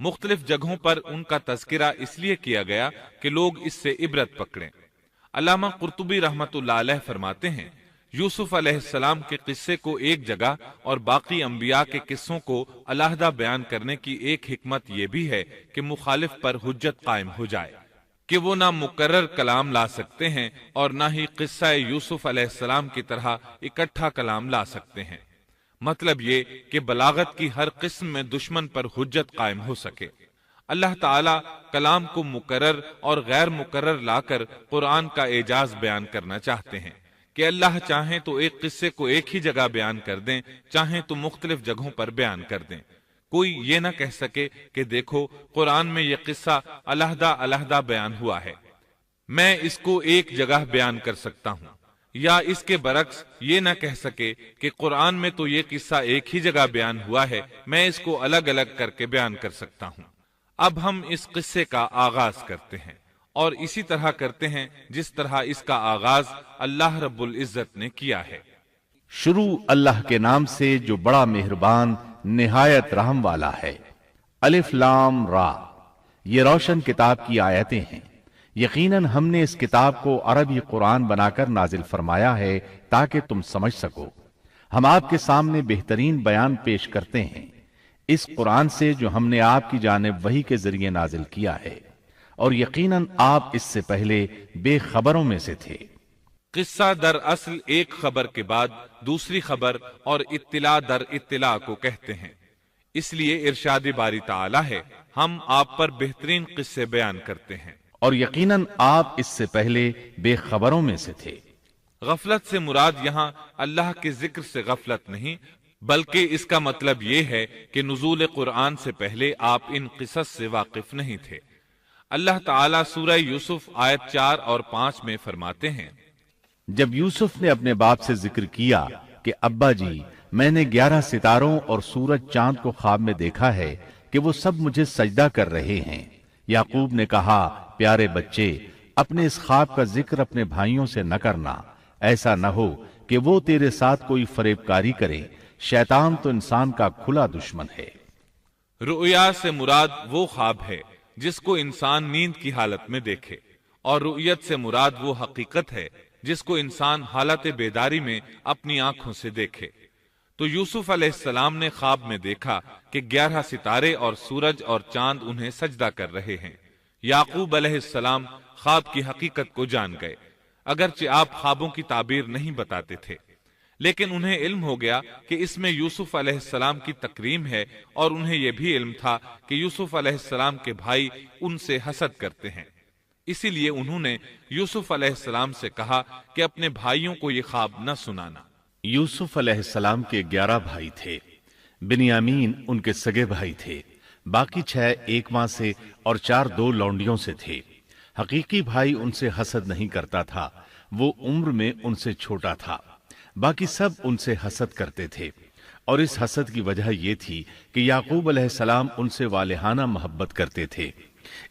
مختلف جگہوں پر ان کا تذکرہ اس لیے کیا گیا کہ لوگ اس سے عبرت پکڑیں۔ علامہ قرطبی رحمت اللہ علیہ فرماتے ہیں، یوسف علیہ السلام کے قصے کو ایک جگہ اور باقی انبیاء کے قصوں کو علیحدہ بیان کرنے کی ایک حکمت یہ بھی ہے کہ مخالف پر حجت قائم ہو جائے کہ وہ نہ مکرر کلام لا سکتے ہیں اور نہ ہی قصہ یوسف علیہ السلام کی طرح اکٹھا کلام لا سکتے ہیں۔ مطلب یہ کہ بلاغت کی ہر قسم میں دشمن پر حجت قائم ہو سکے۔ اللہ تعالیٰ کلام کو مکرر اور غیر مکرر لا کر قرآن کا اعجاز بیان کرنا چاہتے ہیں کہ اللہ چاہیں تو ایک قصے کو ایک ہی جگہ بیان کر دیں، چاہیں تو مختلف جگہوں پر بیان کر دیں۔ کوئی یہ نہ کہہ سکے کہ دیکھو قرآن میں یہ قصہ علیحدہ علیحدہ بیان ہوا ہے، میں اس کو ایک جگہ بیان کر سکتا ہوں، یا اس کے برعکس یہ نہ کہہ سکے کہ قرآن میں تو یہ قصہ ایک ہی جگہ بیان ہوا ہے، میں اس کو الگ الگ کر کے بیان کر سکتا ہوں۔ اب ہم اس قصے کا آغاز کرتے ہیں اور اسی طرح کرتے ہیں جس طرح اس کا آغاز اللہ رب العزت نے کیا ہے۔ شروع اللہ کے نام سے جو بڑا مہربان نہایت رحم والا ہے۔ الف لام را، یہ روشن کتاب کی آیتیں ہیں۔ یقیناً ہم نے اس کتاب کو عربی قرآن بنا کر نازل فرمایا ہے تاکہ تم سمجھ سکو۔ ہم آپ کے سامنے بہترین بیان پیش کرتے ہیں اس قرآن سے جو ہم نے آپ کی جانب وحی کے ذریعے نازل کیا ہے، اور یقیناً آپ اس سے پہلے بے خبروں میں سے تھے۔ قصہ در اصل ایک خبر کے بعد دوسری خبر اور اطلاع در اطلاع کو کہتے ہیں، اس لیے ارشاد باری تعالی ہے، ہم آپ پر بہترین قصے بیان کرتے ہیں۔ اور یقیناً آپ اس سے پہلے بے خبروں میں سے تھے۔ غفلت سے مراد یہاں اللہ کے ذکر سے غفلت نہیں، بلکہ اس کا مطلب یہ ہے کہ نزول قرآن سے پہلے آپ ان قصص سے واقف نہیں تھے۔ اللہ تعالیٰ سورہ یوسف آیت 4 اور 5 میں فرماتے ہیں، جب یوسف نے اپنے باپ سے ذکر کیا کہ ابا جی، میں نے 11 ستاروں اور سورج چاند کو خواب میں دیکھا ہے کہ وہ سب مجھے سجدہ کر رہے ہیں، یعقوب نے کہا، پیارے بچے، اپنے اس خواب کا ذکر اپنے بھائیوں سے نہ کرنا، ایسا نہ ہو کہ وہ تیرے ساتھ کوئی فریب کاری کرے، شیطان تو انسان کا کھلا دشمن ہے۔ رؤیا سے مراد وہ خواب ہے جس کو انسان نیند کی حالت میں دیکھے، اور رؤیت سے مراد وہ حقیقت ہے جس کو انسان حالت بیداری میں اپنی آنکھوں سے دیکھے۔ تو یوسف علیہ السلام نے خواب میں دیکھا کہ 11 ستارے اور سورج اور چاند انہیں سجدہ کر رہے ہیں۔ یعقوب علیہ السلام خواب کی حقیقت کو جان گئے، اگرچہ آپ خوابوں کی تعبیر نہیں بتاتے تھے، لیکن انہیں علم ہو گیا کہ اس میں یوسف علیہ السلام کی تکریم ہے، اور انہیں یہ بھی علم تھا کہ یوسف علیہ السلام کے بھائی ان سے حسد کرتے ہیں۔ اسی لیے انہوں نے یوسف علیہ السلام سے کہا کہ اپنے بھائیوں کو یہ خواب نہ سنانا۔ یوسف علیہ السلام کے 11 بھائی تھے۔ بنیامین ان کے سگے بھائی تھے، باقی 6 ایک ماں سے اور 4 2 لونڈیوں سے تھے۔ حقیقی بھائی ان سے حسد نہیں کرتا تھا، وہ عمر میں ان سے چھوٹا تھا، باقی سب ان سے حسد کرتے تھے، اور اس حسد کی وجہ یہ تھی کہ یعقوب علیہ السلام ان سے والہانہ محبت کرتے تھے۔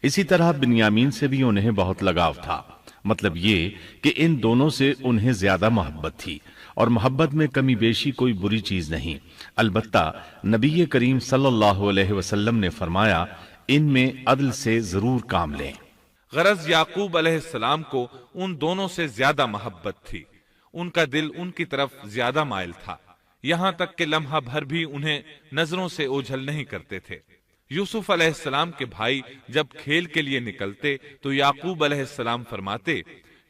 اسی طرح بنیامین سے بھی انہیں بہت لگاؤ تھا، مطلب یہ کہ ان دونوں سے انہیں زیادہ محبت تھی، اور محبت میں کمی بیشی کوئی بری چیز نہیں۔ البتہ نبی کریم صلی اللہ علیہ وسلم نے فرمایا، ان میں عدل سے ضرور کام لیں۔ غرض یعقوب علیہ السلام کو ان دونوں سے زیادہ محبت تھی، ان کا دل ان کی طرف زیادہ مائل تھا، یہاں تک کہ لمحہ بھر بھی انہیں نظروں سے اوجھل نہیں کرتے تھے۔ یوسف علیہ السلام کے بھائی جب کھیل کے لیے نکلتے تو یعقوب علیہ السلام فرماتے،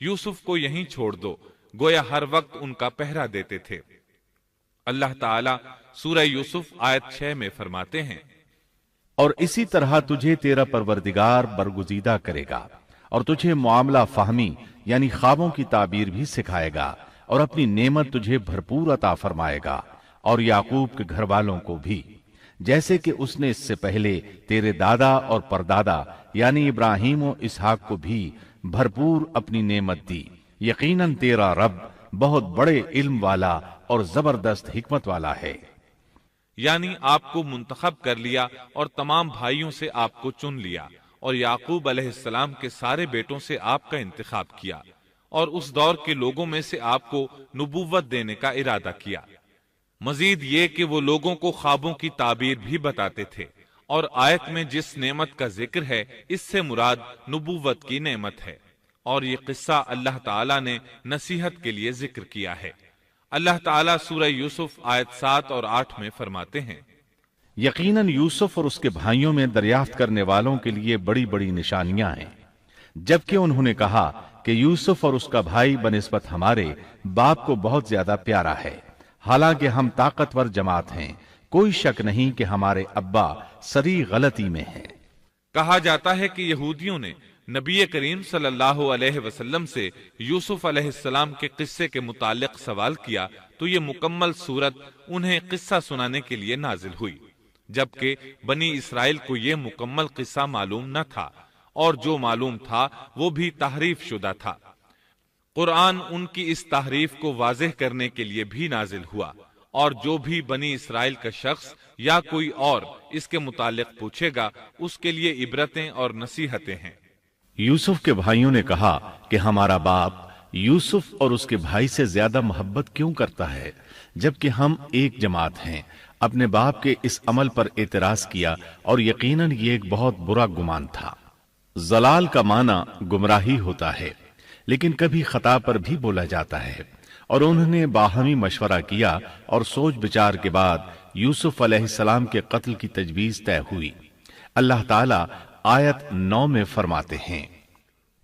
یوسف کو یہیں چھوڑ دو، گویا ہر وقت ان کا پہرا دیتے تھے۔ اللہ تعالیٰ سورہ یوسف آیت 6 میں فرماتے ہیں، اور اسی طرح تجھے تیرا پروردگار برگزیدہ کرے گا، اور تجھے معاملہ فہمی یعنی خوابوں کی تعبیر بھی سکھائے گا، اور اپنی نعمت تجھے بھرپور عطا فرمائے گا، اور یعقوب کے گھر والوں کو بھی، جیسے کہ اس نے اس سے پہلے تیرے دادا اور پردادا یعنی ابراہیم و اسحاق کو بھی بھرپور اپنی نعمت دی۔ یقیناً تیرا رب بہت بڑے علم والا اور زبردست حکمت والا ہے۔ یعنی آپ کو منتخب کر لیا اور تمام بھائیوں سے آپ کو چن لیا، اور یعقوب علیہ السلام کے سارے بیٹوں سے آپ کا انتخاب کیا، اور اس دور کے لوگوں میں سے آپ کو نبوت دینے کا ارادہ کیا۔ مزید یہ کہ وہ لوگوں کو خوابوں کی تعبیر بھی بتاتے تھے، اور آیت میں جس نعمت کا ذکر ہے اس سے مراد نبوت کی نعمت ہے، اور یہ قصہ اللہ تعالیٰ نے نصیحت کے لیے ذکر کیا ہے۔ اللہ تعالیٰ سورہ یوسف آیت 7 اور 8 میں فرماتے ہیں، یقیناً یوسف اور اس کے بھائیوں میں دریافت کرنے والوں کے لیے بڑی بڑی نشانیاں ہیں، جبکہ انہوں نے کہا کہ یوسف اور اس کا بھائی بنسبت ہمارے باپ کو بہت زیادہ پیارا ہے، حالانکہ ہم طاقتور جماعت ہیں، کوئی شک نہیں کہ ہمارے ابا سری غلطی میں ہیں۔ کہا جاتا ہے کہ یہودیوں نے نبی کریم صلی اللہ علیہ وسلم سے یوسف علیہ السلام کے قصے کے متعلق سوال کیا تو یہ مکمل سورت انہیں قصہ سنانے کے لیے نازل ہوئی، جبکہ بنی اسرائیل کو یہ مکمل قصہ معلوم نہ تھا، اور جو معلوم تھا وہ بھی تحریف شدہ تھا۔ قرآن ان کی اس تحریف کو واضح کرنے کے لیے بھی نازل ہوا، اور جو بھی بنی اسرائیل کا شخص یا کوئی اور اس کے متعلق پوچھے گا اس کے لیے عبرتیں اور نصیحتیں ہیں۔ یوسف کے بھائیوں نے کہا کہ ہمارا باپ یوسف اور اس کے بھائی سے زیادہ محبت کیوں کرتا ہے، جبکہ ہم ایک جماعت ہیں۔ اپنے باپ کے اس عمل پر اعتراض کیا، اور یقیناً یہ ایک بہت برا گمان تھا۔ ضلال کا معنی گمراہی ہوتا ہے، لیکن کبھی خطا پر بھی بولا جاتا ہے، اور انہوں نے باہمی مشورہ کیا اور سوچ بچار کے بعد یوسف علیہ السلام کے قتل کی تجویز طے ہوئی۔ اللہ تعالیٰ آیت 9 میں فرماتے ہیں،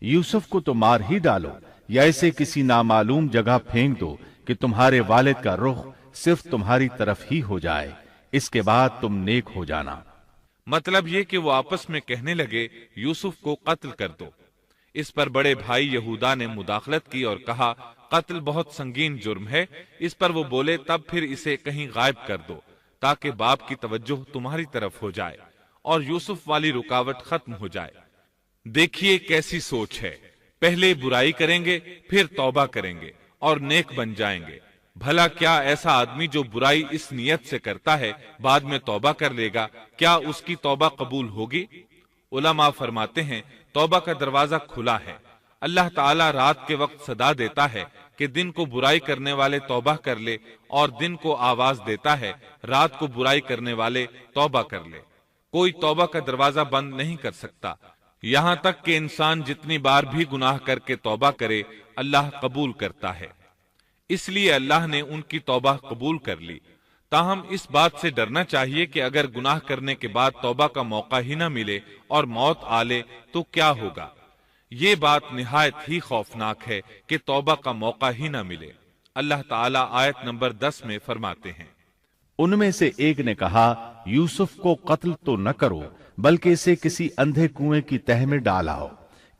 یوسف کو تو مار ہی ڈالو یا اسے کسی نامعلوم جگہ پھینک دو کہ تمہارے والد کا رخ صرف تمہاری طرف ہی ہو جائے، اس کے بعد تم نیک ہو جانا۔ مطلب یہ کہ وہ آپس میں کہنے لگے یوسف کو قتل کر دو۔ اس پر بڑے بھائی یہودا نے مداخلت کی اور کہا قتل بہت سنگین جرم ہے، اس پر وہ بولے تب پھر اسے کہیں غائب کر دو تاکہ باپ کی توجہ تمہاری طرف ہو جائے اور یوسف والی رکاوٹ ختم ہو جائے۔ دیکھیے کیسی سوچ ہے، پہلے برائی کریں گے پھر توبہ کریں گے اور نیک بن جائیں گے۔ بھلا کیا ایسا آدمی جو برائی اس نیت سے کرتا ہے بعد میں توبہ کر لے گا، کیا اس کی توبہ قبول ہوگی؟ علماء فرماتے ہیں توبہ کا دروازہ کھلا ہے۔ اللہ تعالیٰ رات کے وقت صدا دیتا ہے کہ دن کو برائی کرنے والے توبہ کر لے، اور دن کو آواز دیتا ہے رات کو برائی کرنے والے توبہ کر لے۔ کوئی توبہ کا دروازہ بند نہیں کر سکتا، یہاں تک کہ انسان جتنی بار بھی گناہ کر کے توبہ کرے اللہ قبول کرتا ہے۔ اس لیے اللہ نے ان کی توبہ قبول کر لی۔ تاہم اس بات سے ڈرنا چاہیے کہ اگر گناہ کرنے کے بعد توبہ کا موقع ہی نہ ملے اور موت آ لے تو کیا ہوگا؟ یہ بات نہایت ہی خوفناک ہے کہ توبہ کا موقع ہی نہ ملے۔ اللہ تعالیٰ آیت نمبر 10 میں فرماتے ہیں، ان میں سے ایک نے کہا یوسف کو قتل تو نہ کرو بلکہ اسے کسی اندھے کنویں کی تہ میں ڈالاؤ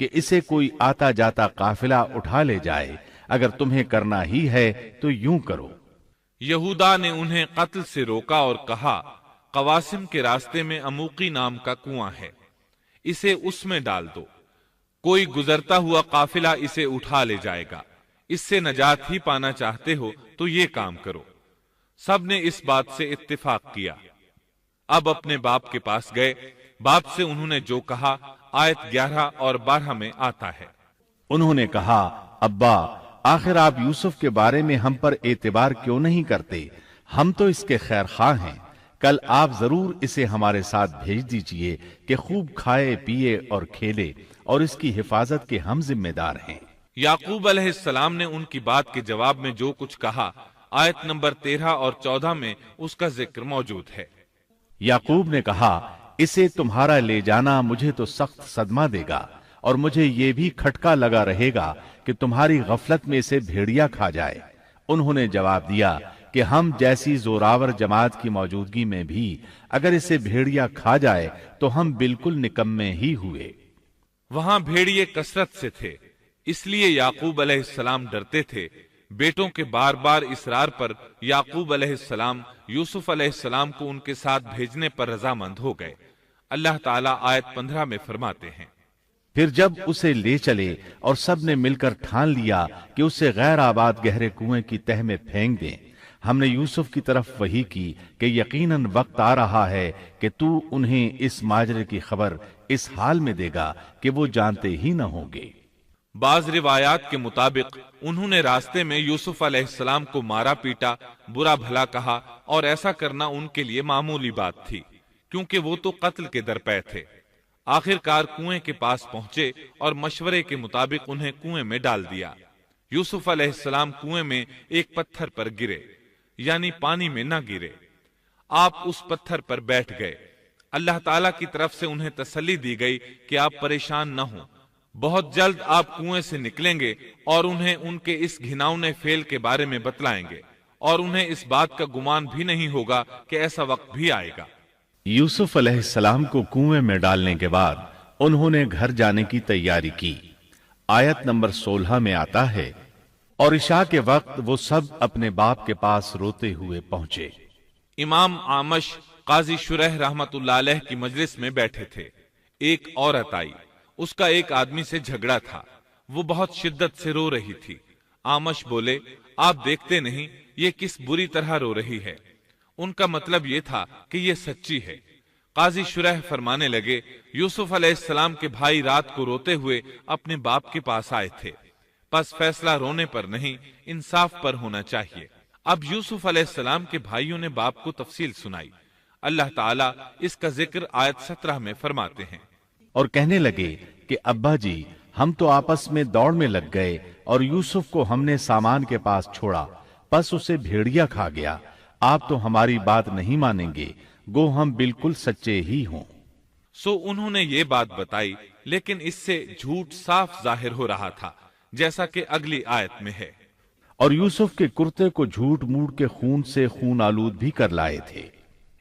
کہ اسے کوئی آتا جاتا قافلہ اٹھا لے جائے، اگر تمہیں کرنا ہی ہے تو یوں کرو۔ یہودا نے انہیں قتل سے روکا اور کہا قواسم کے راستے میں اموقی نام کا کنواں ہے، اسے اس میں ڈال دو، کوئی گزرتا ہوا قافلہ اسے اٹھا لے جائے گا، اس سے نجات ہی پانا چاہتے ہو تو یہ کام کرو۔ سب نے اس بات سے اتفاق کیا۔ اب اپنے باپ کے پاس گئے، باپ سے انہوں نے جو کہا آیت 11 اور 12 میں آتا ہے، انہوں نے کہا ابا آخر آپ یوسف کے بارے میں ہم پر اعتبار کیوں نہیں کرتے؟ ہم تو اس کے خیر خواہ ہیں، کل آپ ضرور اسے ہمارے ساتھ بھیج دیجئے کہ خوب کھائے پیے اور کھیلے، اور اس کی حفاظت کے ہم ذمہ دار ہیں۔ یعقوب علیہ السلام نے ان کی بات کے جواب میں جو کچھ کہا آیت نمبر 13 اور 14 میں اس کا ذکر موجود ہے۔ یعقوب نے کہا اسے تمہارا لے جانا مجھے تو سخت صدمہ دے گا، اور مجھے یہ بھی کھٹکا لگا رہے گا کہ تمہاری غفلت میں اسے بھیڑیا کھا جائے۔ انہوں نے جواب دیا کہ ہم جیسی زوراور جماعت کی موجودگی میں بھی اگر اسے بھیڑیا کھا جائے تو ہم بالکل نکمے ہی ہوئے۔ وہاں بھیڑیے کثرت سے تھے، اس لیے یعقوب علیہ السلام ڈرتے تھے۔ بیٹوں کے بار بار اصرار پر یعقوب علیہ السلام یوسف علیہ السلام کو ان کے ساتھ بھیجنے پر رضامند ہو گئے۔ اللہ تعالیٰ آیت 15 میں فرماتے ہیں، پھر جب اسے لے چلے اور سب نے مل کر ٹھان لیا کہ اسے غیر آباد گہرے کنویں کی تہ میں پھینک دیں، ہم نے یوسف کی طرف وحی کی کہ یقیناً وقت آ رہا ہے کہ تو انہیں اس ماجرے کی خبر اس حال میں دے گا کہ وہ جانتے ہی نہ ہوں گے۔ بعض روایات کے مطابق انہوں نے راستے میں یوسف علیہ السلام کو مارا پیٹا، برا بھلا کہا، اور ایسا کرنا ان کے لیے معمولی بات تھی، کیونکہ وہ تو قتل کے درپے تھے۔ آخر کار کنویں کے پاس پہنچے اور مشورے کے مطابق انہیں کنویں میں ڈال دیا۔ یوسف علیہ السلام کنویں میں ایک پتھر پر گرے، یعنی پانی میں نہ گرے۔ آپ اس پتھر پر بیٹھ گئے۔ اللہ تعالیٰ کی طرف سے انہیں تسلی دی گئی کہ آپ پریشان نہ ہوں، بہت جلد آپ کنویں سے نکلیں گے اور انہیں ان کے اس گھناؤنے فعل کے بارے میں بتلائیں گے، اور انہیں اس بات کا گمان بھی نہیں ہوگا کہ ایسا وقت بھی آئے گا۔ یوسف علیہ السلام کو کنویں میں ڈالنے کے بعد انہوں نے گھر جانے کی تیاری کی۔ آیت نمبر 16 میں آتا ہے، اور عشاء کے وقت وہ سب اپنے باپ کے پاس روتے ہوئے پہنچے۔ امام عامش قاضی شرح رحمت اللہ علیہ کی مجلس میں بیٹھے تھے۔ ایک عورت آئی، اس کا ایک آدمی سے جھگڑا تھا، وہ بہت شدت سے رو رہی تھی۔ عامش بولے، آپ دیکھتے نہیں یہ کس بری طرح رو رہی ہے؟ ان کا مطلب یہ تھا کہ یہ سچی ہے۔ قاضی شرح فرمانے لگے، یوسف علیہ السلام کے بھائی رات کو روتے ہوئے اپنے باپ کے پاس آئے تھے، پس فیصلہ رونے پر نہیں انصاف پر ہونا چاہیے۔ اب یوسف علیہ السلام کے بھائیوں نے باپ کو تفصیل سنائی۔ اللہ تعالیٰ اس کا ذکر آیت 17 میں فرماتے ہیں، اور کہنے لگے کہ ابا جی، ہم تو آپس میں دوڑ میں لگ گئے اور یوسف کو ہم نے سامان کے پاس چھوڑا، پس اسے بھیڑیا کھا گیا۔ آپ تو ہماری بات نہیں مانیں گے، گو ہم بالکل سچے ہی ہوں۔ سو انہوں نے یہ بات بتائی، لیکن اس سے جھوٹ صاف ظاہر ہو رہا تھا، جیسا کہ اگلی آیت میں ہے۔ اور یوسف کے کرتے کو جھوٹ موڑ کے خون سے خون آلود بھی کر لائے تھے۔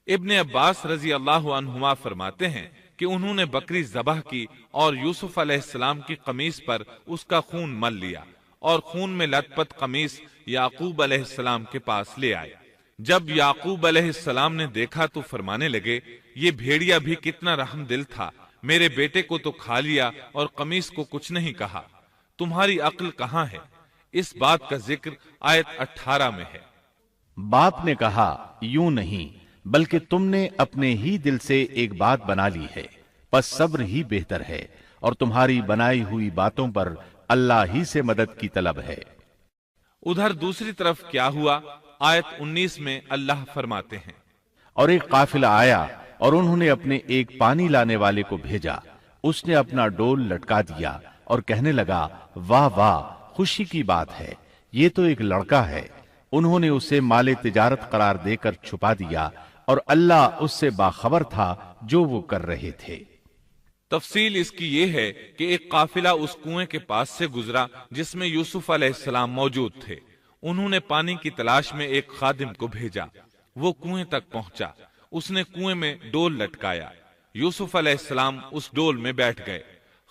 ابن عباس رضی اللہ عنہما فرماتے ہیں کہ انہوں نے بکری ذبح کی اور یوسف علیہ السلام کی قمیص پر اس کا خون مل لیا، اور خون میں لت پت قمیص یعقوب علیہ السلام کے پاس لے آئے۔ جب یعقوب علیہ السلام نے دیکھا تو فرمانے لگے، یہ بھیڑیا بھی کتنا رحم دل تھا، میرے بیٹے کو تو کھا لیا اور قمیص کو کچھ نہیں کہا، تمہاری عقل کہاں ہے؟ اس بات کا ذکر آیت 18 میں ہے۔ باپ نے کہا، یوں نہیں، بلکہ تم نے اپنے ہی دل سے ایک بات بنا لی ہے، پس صبر ہی بہتر ہے، اور تمہاری بنائی ہوئی باتوں پر اللہ ہی سے مدد کی طلب ہے۔ ادھر دوسری طرف کیا ہوا؟ آیت 19 میں اللہ فرماتے ہیں، اور ایک قافلہ آیا اور انہوں نے اپنے ایک پانی لانے والے کو بھیجا، اس نے اپنا ڈول لٹکا دیا اور کہنے لگا، واہ واہ، خوشی کی بات ہے، یہ تو ایک لڑکا ہے۔ انہوں نے اسے مال تجارت قرار دے کر چھپا دیا، اور اللہ اس سے باخبر تھا جو وہ کر رہے تھے۔ تفصیل اس کی یہ ہے کہ ایک قافلہ اس کنویں کے پاس سے گزرا جس میں یوسف علیہ السلام موجود تھے۔ انہوں نے پانی کی تلاش میں ایک خادم کو بھیجا، وہ کنویں تک پہنچا، اس نے کنویں میں ڈول لٹکایا، یوسف علیہ السلام اس ڈول میں بیٹھ گئے۔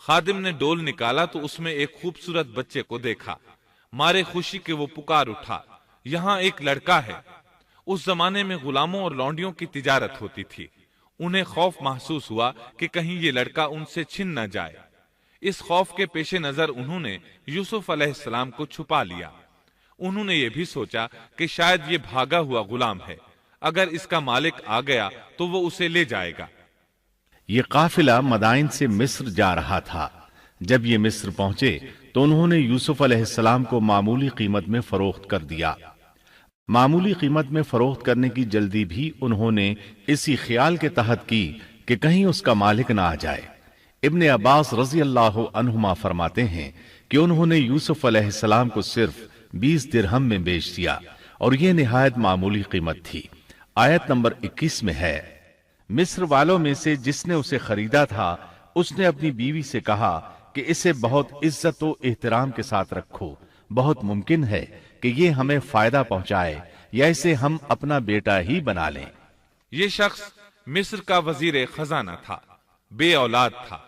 خادم نے ڈول نکالا تو اس میں ایک خوبصورت بچے کو دیکھا، مارے خوشی کے وہ پکار اٹھا، یہاں ایک لڑکا ہے۔ اس زمانے میں غلاموں اور لونڈیوں کی تجارت ہوتی تھی، انہیں خوف محسوس ہوا کہ کہیں یہ لڑکا ان سے چھن نہ جائے۔ اس خوف کے پیش نظر انہوں نے یوسف علیہ السلام کو چھپا لیا۔ انہوں نے یہ بھی سوچا کہ شاید یہ بھاگا ہوا غلام ہے، اگر اس کا مالک آ گیا تو وہ اسے لے جائے گا۔ یہ قافلہ مدائن سے مصر جا رہا تھا۔ جب یہ مصر پہنچے تو انہوں نے یوسف علیہ السلام کو معمولی قیمت میں فروخت کر دیا۔ معمولی قیمت میں فروخت کرنے کی جلدی بھی انہوں نے اسی خیال کے تحت کی کہ کہیں اس کا مالک نہ آ جائے۔ ابن عباس رضی اللہ عنہما فرماتے ہیں کہ انہوں نے یوسف علیہ السلام کو صرف 20 درہم میں بیچ دیا، اور یہ نہایت معمولی قیمت تھی۔ آیت نمبر 21 میں ہے، مصر والوں میں سے جس نے اسے خریدا تھا اس نے اپنی بیوی سے کہا کہ اسے بہت عزت و احترام کے ساتھ رکھو، بہت ممکن ہے کہ یہ ہمیں فائدہ پہنچائے یا اسے ہم اپنا بیٹا ہی بنا لیں۔ یہ شخص مصر کا وزیر خزانہ تھا، بے اولاد تھا۔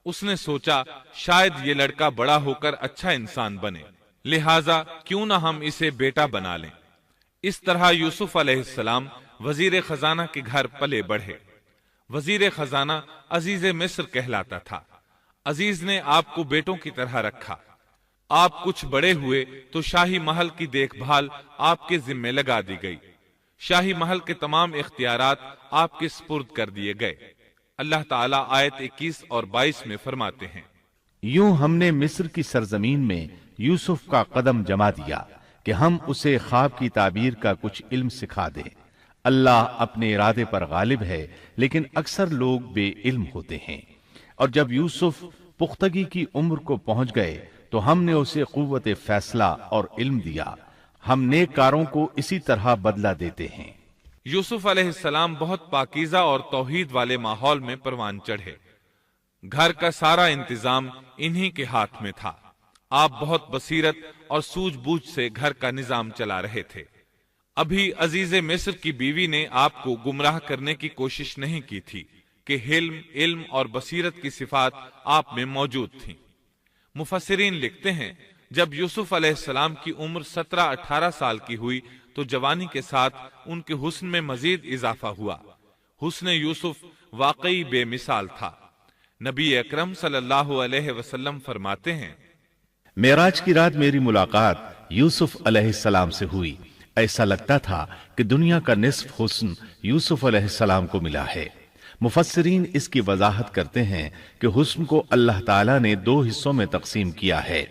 اس نے سوچا شاید یہ لڑکا بڑا ہو کر اچھا انسان بنے، لہٰذا کیوں نہ ہم اسے بیٹا بنا لیں۔ اس طرح یوسف علیہ السلام وزیر خزانہ کے گھر پلے بڑھے۔ وزیر خزانہ عزیز مصر کہلاتا تھا۔ عزیز نے آپ کو بیٹوں کی طرح رکھا۔ آپ کچھ بڑے ہوئے تو شاہی محل کی دیکھ بھال آپ کے ذمے لگا دی گئی، شاہی محل کے تمام اختیارات آپ کے سپرد کر دیے گئے۔ اللہ تعالیٰ آیت 21 اور 22 میں فرماتے ہیں، یوں ہم نے مصر کی سرزمین میں یوسف کا قدم جما دیا کہ ہم اسے خواب کی تعبیر کا کچھ علم سکھا دیں۔ اللہ اپنے ارادے پر غالب ہے، لیکن اکثر لوگ بے علم ہوتے ہیں۔ اور جب یوسف پختگی کی عمر کو پہنچ گئے تو ہم نے اسے قوت فیصلہ اور علم دیا۔ ہم نیک کاروں کو اسی طرح بدلہ دیتے ہیں۔ یوسف علیہ السلام بہت پاکیزہ اور توحید والے ماحول میں پروان چڑھے۔ گھر کا سارا انتظام انہی کے ہاتھ میں تھا۔ آپ بہت بصیرت اور سوجھ بوجھ سے گھر کا نظام چلا رہے تھے۔ ابھی عزیز مصر کی بیوی نے آپ کو گمراہ کرنے کی کوشش نہیں کی تھی کہ حلم، علم اور بصیرت کی صفات آپ میں موجود تھیں۔ مفسرین لکھتے ہیں جب یوسف علیہ السلام کی عمر 17-18 سال کی ہوئی تو جوانی کے ساتھ ان کے حسن میں مزید اضافہ ہوا۔ حسن یوسف واقعی بے مثال تھا۔ نبی اکرم صلی اللہ علیہ وسلم فرماتے ہیں، معراج کی رات میری ملاقات یوسف علیہ السلام سے ہوئی۔ ایسا لگتا تھا کہ دنیا کا نصف حسن یوسف علیہ السلام کو ملا ہے۔ مفسرین اس کی وضاحت کرتے ہیں کہ حسن کو اللہ تعالیٰ نے 2 حصوں میں تقسیم کیا ہے۔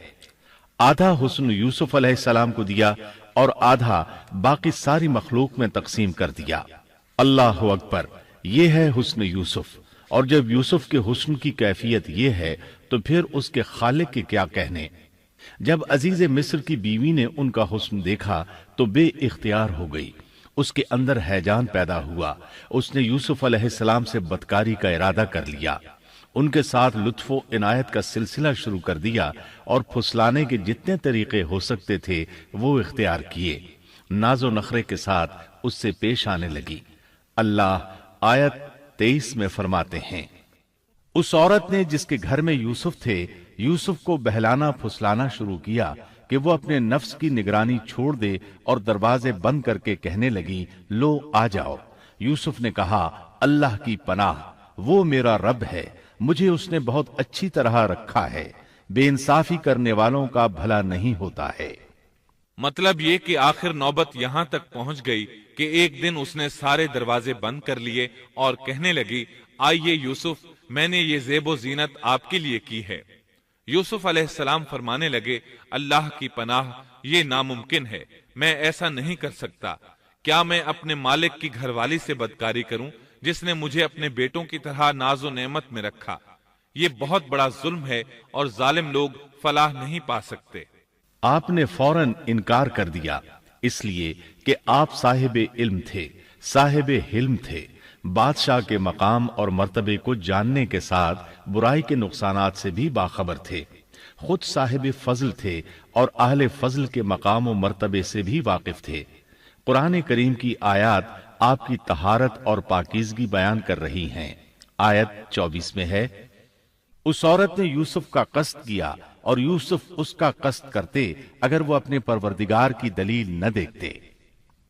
آدھا حسن یوسف علیہ السلام کو دیا اور آدھا باقی ساری مخلوق میں تقسیم کر دیا۔ اللہ اکبر، یہ ہے حسن یوسف۔ اور جب یوسف کے حسن کی کیفیت یہ ہے تو پھر اس کے خالق کے کیا کہنے۔ جب عزیز مصر کی بیوی نے ان کا حسن دیکھا تو بے اختیار ہو گئی۔ اس کے اندر ہیجان پیدا ہوا۔ اس نے یوسف علیہ السلام سے بدکاری کا ارادہ کر لیا۔ ان کے ساتھ لطف و عنایت کا سلسلہ شروع کر دیا اور پھسلانے کے جتنے طریقے ہو سکتے تھے وہ اختیار کیے۔ ناز و نخرے کے ساتھ اس سے پیش آنے لگی۔ اللہ آیت 23 میں فرماتے ہیں، اس عورت نے جس کے گھر میں یوسف تھے یوسف کو بہلانا پھسلانا شروع کیا کہ وہ اپنے نفس کی نگرانی چھوڑ دے اور دروازے بند کر کے کہنے لگی، لو آ جاؤ۔ یوسف نے کہا، اللہ کی پناہ، وہ میرا رب ہے، مجھے اس نے بہت اچھی طرح رکھا ہے، بے انصافی کرنے والوں کا بھلا نہیں ہوتا ہے۔ مطلب یہ کہ آخر نوبت یہاں تک پہنچ گئی کہ ایک دن اس نے سارے دروازے بند کر لیے اور کہنے لگی، آئیے یوسف، میں نے یہ زیب و زینت آپ کے لیے کی ہے۔ یوسف علیہ السلام فرمانے لگے، اللہ کی پناہ، یہ ناممکن ہے، میں ایسا نہیں کر سکتا۔ کیا میں اپنے مالک کی گھر والی سے بدکاری کروں جس نے مجھے اپنے بیٹوں کی طرح ناز و نعمت میں رکھا؟ یہ بہت بڑا ظلم ہے اور ظالم لوگ فلاح نہیں پا سکتے۔ آپ نے فوراً انکار کر دیا، اس لیے کہ آپ صاحب علم تھے، صاحب حلم تھے، بادشاہ کے مقام اور مرتبے کو جاننے کے ساتھ برائی کے نقصانات سے بھی باخبر تھے، خود صاحب فضل تھے اور اہل فضل کے مقام و مرتبے سے بھی واقف تھے۔ قرآن کریم کی آیات آپ کی طہارت اور پاکیزگی بیان کر رہی ہیں۔ آیت 24 میں ہے، اس عورت نے یوسف کا قصد کیا اور یوسف اس کا قصد کرتے اگر وہ اپنے پروردگار کی دلیل نہ دیکھتے۔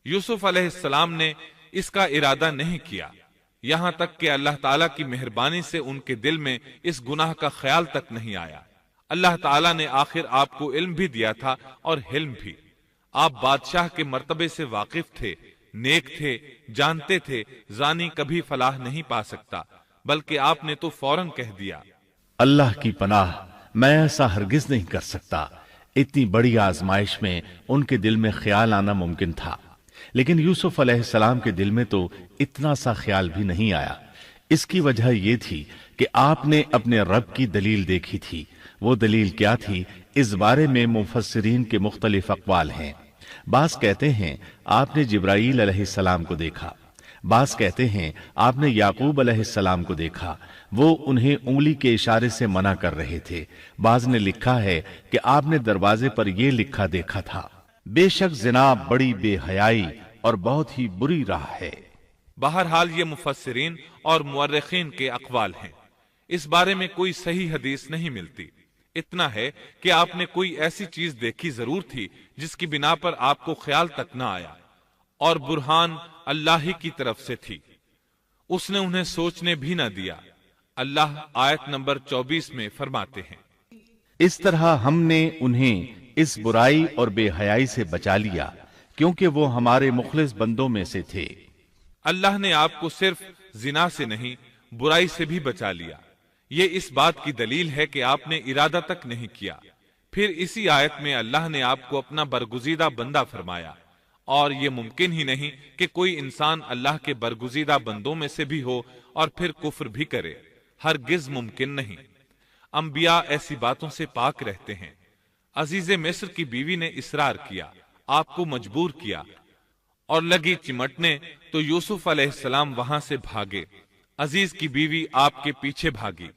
یوسف علیہ السلام نے اس کا ارادہ نہیں کیا، یہاں تک کہ اللہ تعالیٰ کی مہربانی سے ان کے دل میں اس گناہ کا خیال تک نہیں آیا۔ اللہ تعالیٰ نے آخر آپ کو علم بھی دیا تھا اور حلم بھی۔ آپ بادشاہ کے مرتبے سے واقف تھے، نیک تھے، جانتے تھے زانی کبھی فلاح نہیں پا سکتا، بلکہ آپ نے تو فوراً کہہ دیا، اللہ کی پناہ، میں ایسا ہرگز نہیں کر سکتا۔ اتنی بڑی آزمائش میں ان کے دل میں خیال آنا ممکن تھا، لیکن یوسف علیہ السلام کے دل میں تو اتنا سا خیال بھی نہیں آیا۔ اس کی وجہ یہ تھی کہ آپ نے اپنے رب کی دلیل دیکھی تھی۔ وہ دلیل کیا تھی، اس بارے میں مفسرین کے مختلف اقوال ہیں۔ بعض کہتے ہیں آپ نے جبرائیل علیہ السلام کو دیکھا، بعض کہتے ہیں آپ نے یعقوب علیہ السلام کو دیکھا، وہ انہیں انگلی کے اشارے سے منع کر رہے تھے۔ بعض نے لکھا ہے کہ آپ نے دروازے پر یہ لکھا دیکھا تھا، بے شک زنا بڑی بے حیائی اور بہت ہی بری راہ ہے۔ بہرحال یہ مفسرین اور مورخین کے اقوال ہیں، اس بارے میں کوئی صحیح حدیث نہیں ملتی۔ اتنا ہے کہ آپ نے کوئی ایسی چیز دیکھی ضرور تھی جس کی بنا پر آپ کو خیال تک نہ آیا، اور برہان اللہ ہی کی طرف سے تھی، اس نے انہیں سوچنے بھی نہ دیا۔ اللہ آیت نمبر 24 میں فرماتے ہیں، اس طرح ہم نے انہیں اس برائی اور بے حیائی سے بچا لیا کیونکہ وہ ہمارے مخلص بندوں میں سے تھے۔ اللہ نے آپ کو صرف زنا سے نہیں برائی سے بھی بچا لیا۔ یہ اس بات کی دلیل ہے کہ آپ نے ارادہ تک نہیں کیا۔ پھر اسی آیت میں اللہ نے آپ کو اپنا برگزیدہ بندہ فرمایا اور یہ ممکن ہی نہیں کہ کوئی انسان اللہ کے برگزیدہ بندوں میں سے بھی ہو اور پھر کفر بھی کرے، ہرگز ممکن نہیں۔ انبیاء ایسی باتوں سے پاک رہتے ہیں۔ عزیز مصر کی بیوی نے اصرار کیا، آپ کو مجبور کیا اور لگی چمٹنے تو یوسف علیہ السلام وہاں سے بھاگے۔ عزیز کی بیوی آپ کے پیچھے بھاگی۔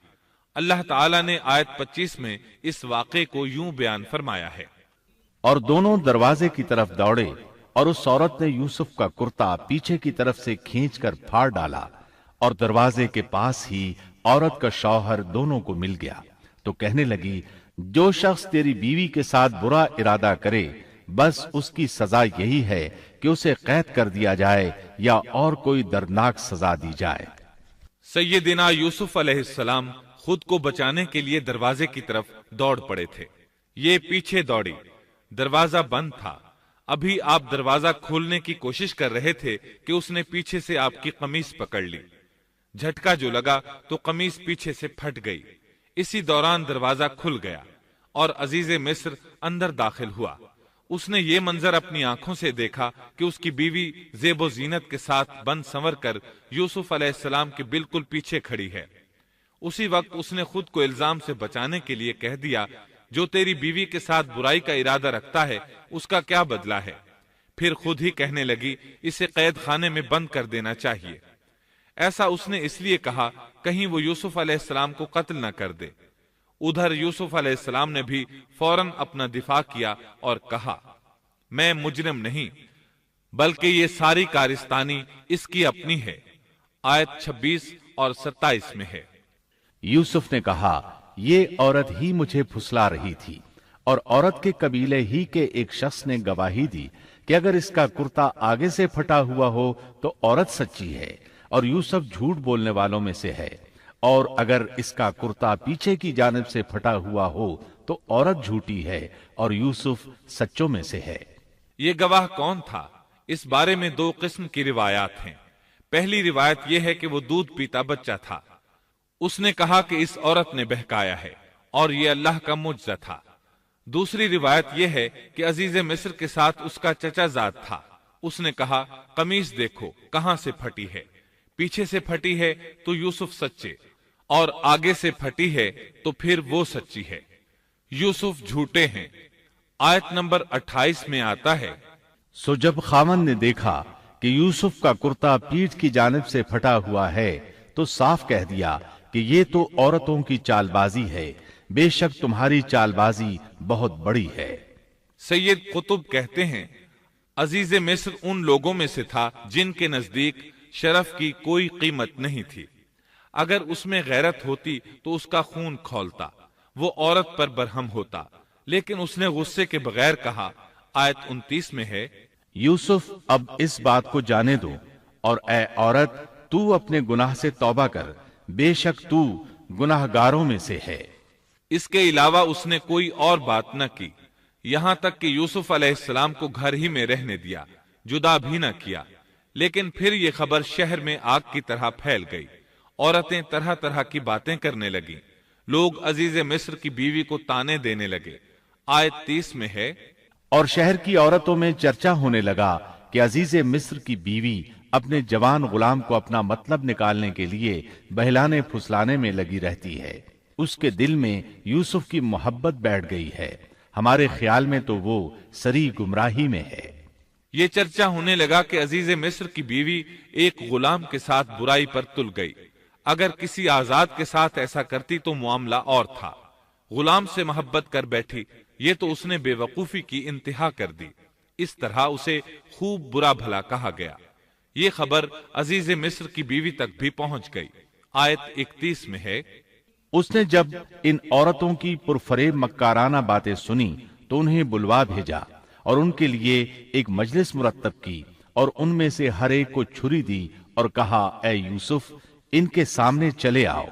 اللہ تعالیٰ نے آیت 25 میں اس واقعے کو یوں بیان فرمایا ہے، اور دونوں دروازے کی طرف دوڑے، اور اس عورت نے یوسف کا کرتا پیچھے کی طرف سے کھینچ کر پھاڑ ڈالا، اور دروازے کے پاس ہی عورت کا شوہر دونوں کو مل گیا، تو کہنے لگی، جو شخص تیری بیوی کے ساتھ برا ارادہ کرے بس اس کی سزا یہی ہے کہ اسے قید کر دیا جائے یا اور کوئی دردناک سزا دی جائے۔ سیدنا یوسف علیہ السلام خود کو بچانے کے لیے دروازے کی طرف دوڑ پڑے تھے، یہ پیچھے دوڑی، دروازہ بند تھا۔ ابھی آپ دروازہ کھولنے کی کوشش کر رہے تھے کہ اس نے پیچھے سے آپ کی قمیص پکڑ لی، جھٹکا جو لگا تو قمیص پیچھے سے پھٹ گئی۔ اسی دوران دروازہ کھل گیا اور عزیز مصر اندر داخل ہوا۔ اس نے یہ منظر اپنی آنکھوں سے دیکھا کہ اس کی بیوی زیب و زینت کے ساتھ بند سنور کر یوسف علیہ السلام کے بالکل پیچھے کھڑی ہے۔ اسی وقت اس نے خود کو الزام سے بچانے کے لیے کہہ دیا، جو تیری بیوی کے ساتھ برائی کا ارادہ رکھتا ہے اس کا کیا بدلہ ہے؟ پھر خود ہی کہنے لگی، اسے قید خانے میں بند کر دینا چاہیے۔ ایسا اس نے اس لیے کہا کہیں وہ یوسف علیہ السلام کو قتل نہ کر دے۔ ادھر یوسف علیہ السلام نے بھی فوراً اپنا دفاع کیا اور کہا، میں مجرم نہیں، بلکہ یہ ساری کارستانی اس کی اپنی ہے۔ آیت 26 اور 27 میں ہے۔ یوسف نے کہا، یہ عورت ہی مجھے پھسلا رہی تھی، اور عورت کے قبیلے ہی کے ایک شخص نے گواہی دی کہ اگر اس کا کرتا آگے سے پھٹا ہوا ہو تو عورت سچی ہے اور یوسف جھوٹ بولنے والوں میں سے ہے، اور اگر اس کا کرتا پیچھے کی جانب سے پھٹا ہوا ہو تو عورت جھوٹی ہے اور یوسف سچوں میں سے ہے۔ یہ گواہ کون تھا؟ اس بارے میں دو قسم کی روایات ہیں۔ پہلی روایت یہ ہے کہ وہ دودھ پیتا بچہ تھا، اس نے کہا کہ اس عورت نے بہکایا ہے اور یہ اللہ کا معجزہ تھا۔ دوسری روایت یہ ہے کہ عزیز مصر کے ساتھ اس کا چچا زاد تھا، اس نے کہا، قمیص دیکھو کہاں سے پھٹی ہے، پیچھے سے پھٹی ہے تو یوسف سچے، اور آگے سے پھٹی ہے تو پھر وہ سچی ہے، یوسف جھوٹے ہیں۔ آیت نمبر 28 میں آتا ہے، سو جب خاوند نے دیکھا کہ یوسف کا کرتا پیٹھ کی جانب سے پھٹا ہوا ہے تو صاف کہہ دیا کہ یہ تو عورتوں کی چال بازی ہے، بے شک تمہاری چال بازی بہت بڑی ہے۔ سید قطب کہتے ہیں، عزیز مصر ان لوگوں میں سے تھا جن کے نزدیک شرف کی کوئی قیمت نہیں تھی۔ اگر اس میں غیرت ہوتی تو اس کا خون کھولتا، وہ عورت پر برہم ہوتا، لیکن اس نے غصے کے بغیر کہا۔ آیت 29 میں ہے، یوسف اب اس بات کو جانے دو، اور اے عورت تو اپنے گناہ سے توبہ کر، بے شک تو گناہ گاروں میں سے ہے۔ اس کے علاوہ اس نے کوئی اور بات نہ کی، یہاں تک کہ یوسف علیہ السلام کو گھر ہی میں رہنے دیا، جدا بھی نہ کیا۔ لیکن پھر یہ خبر شہر میں آگ کی طرح پھیل گئی، عورتیں طرح طرح کی باتیں کرنے لگیں، لوگ عزیز مصر کی بیوی کو تانے دینے لگے۔ آیت 30 میں ہے، اور شہر کی عورتوں میں چرچا ہونے لگا کہ عزیز مصر کی بیوی اپنے جوان غلام کو اپنا مطلب نکالنے کے لیے بہلانے پھسلانے میں لگی رہتی ہے، اس کے دل میں یوسف کی محبت بیٹھ گئی ہے، ہمارے خیال میں تو وہ سری گمراہی میں ہے۔ یہ چرچا ہونے لگا کہ عزیز مصر کی بیوی ایک غلام کے ساتھ برائی پر تل گئی، اگر کسی آزاد کے ساتھ ایسا کرتی تو معاملہ اور تھا، غلام سے محبت کر بیٹھی، یہ تو اس نے بے وقوفی کی انتہا کر دی۔ اس طرح اسے خوب برا بھلا کہا گیا۔ یہ خبر عزیز مصر کی بیوی تک بھی پہنچ گئی۔ آیت 31 میں ہے، اس نے جب ان عورتوں کی پرفریب مکارانہ باتیں سنی تو انہیں بلوا بھیجا اور ان کے لیے ایک مجلس مرتب کی، اور ان میں سے ہر ایک کو چھری دی اور کہا، اے یوسف ان کے سامنے چلے آؤ۔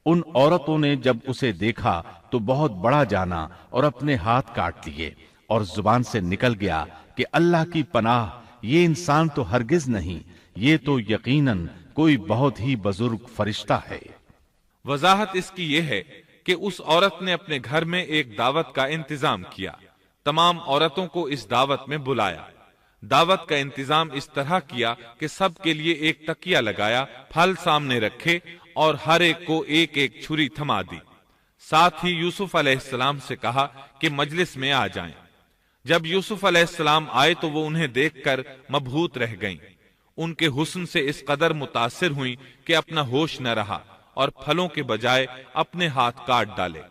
ان عورتوں نے جب اسے دیکھا تو بہت بڑا جانا اور اپنے ہاتھ کاٹ لیے، اور زبان سے نکل گیا کہ اللہ کی پناہ، یہ انسان تو ہرگز نہیں، یہ تو یقیناً کوئی بہت ہی بزرگ فرشتہ ہے۔ وضاحت اس کی یہ ہے کہ اس عورت نے اپنے گھر میں ایک دعوت کا انتظام کیا، تمام عورتوں کو اس دعوت میں بلایا۔ دعوت کا انتظام اس طرح کیا کہ سب کے لیے ایک تکیہ لگایا، پھل سامنے رکھے اور ہر ایک کو ایک ایک چھری تھما دی۔ ساتھ ہی یوسف علیہ السلام سے کہا کہ مجلس میں آ جائیں۔ جب یوسف علیہ السلام آئے تو وہ انہیں دیکھ کر مبہوت رہ گئیں۔ ان کے حسن سے اس قدر متاثر ہوئیں کہ اپنا ہوش نہ رہا اور پھلوں کے بجائے اپنے ہاتھ کاٹ ڈالے،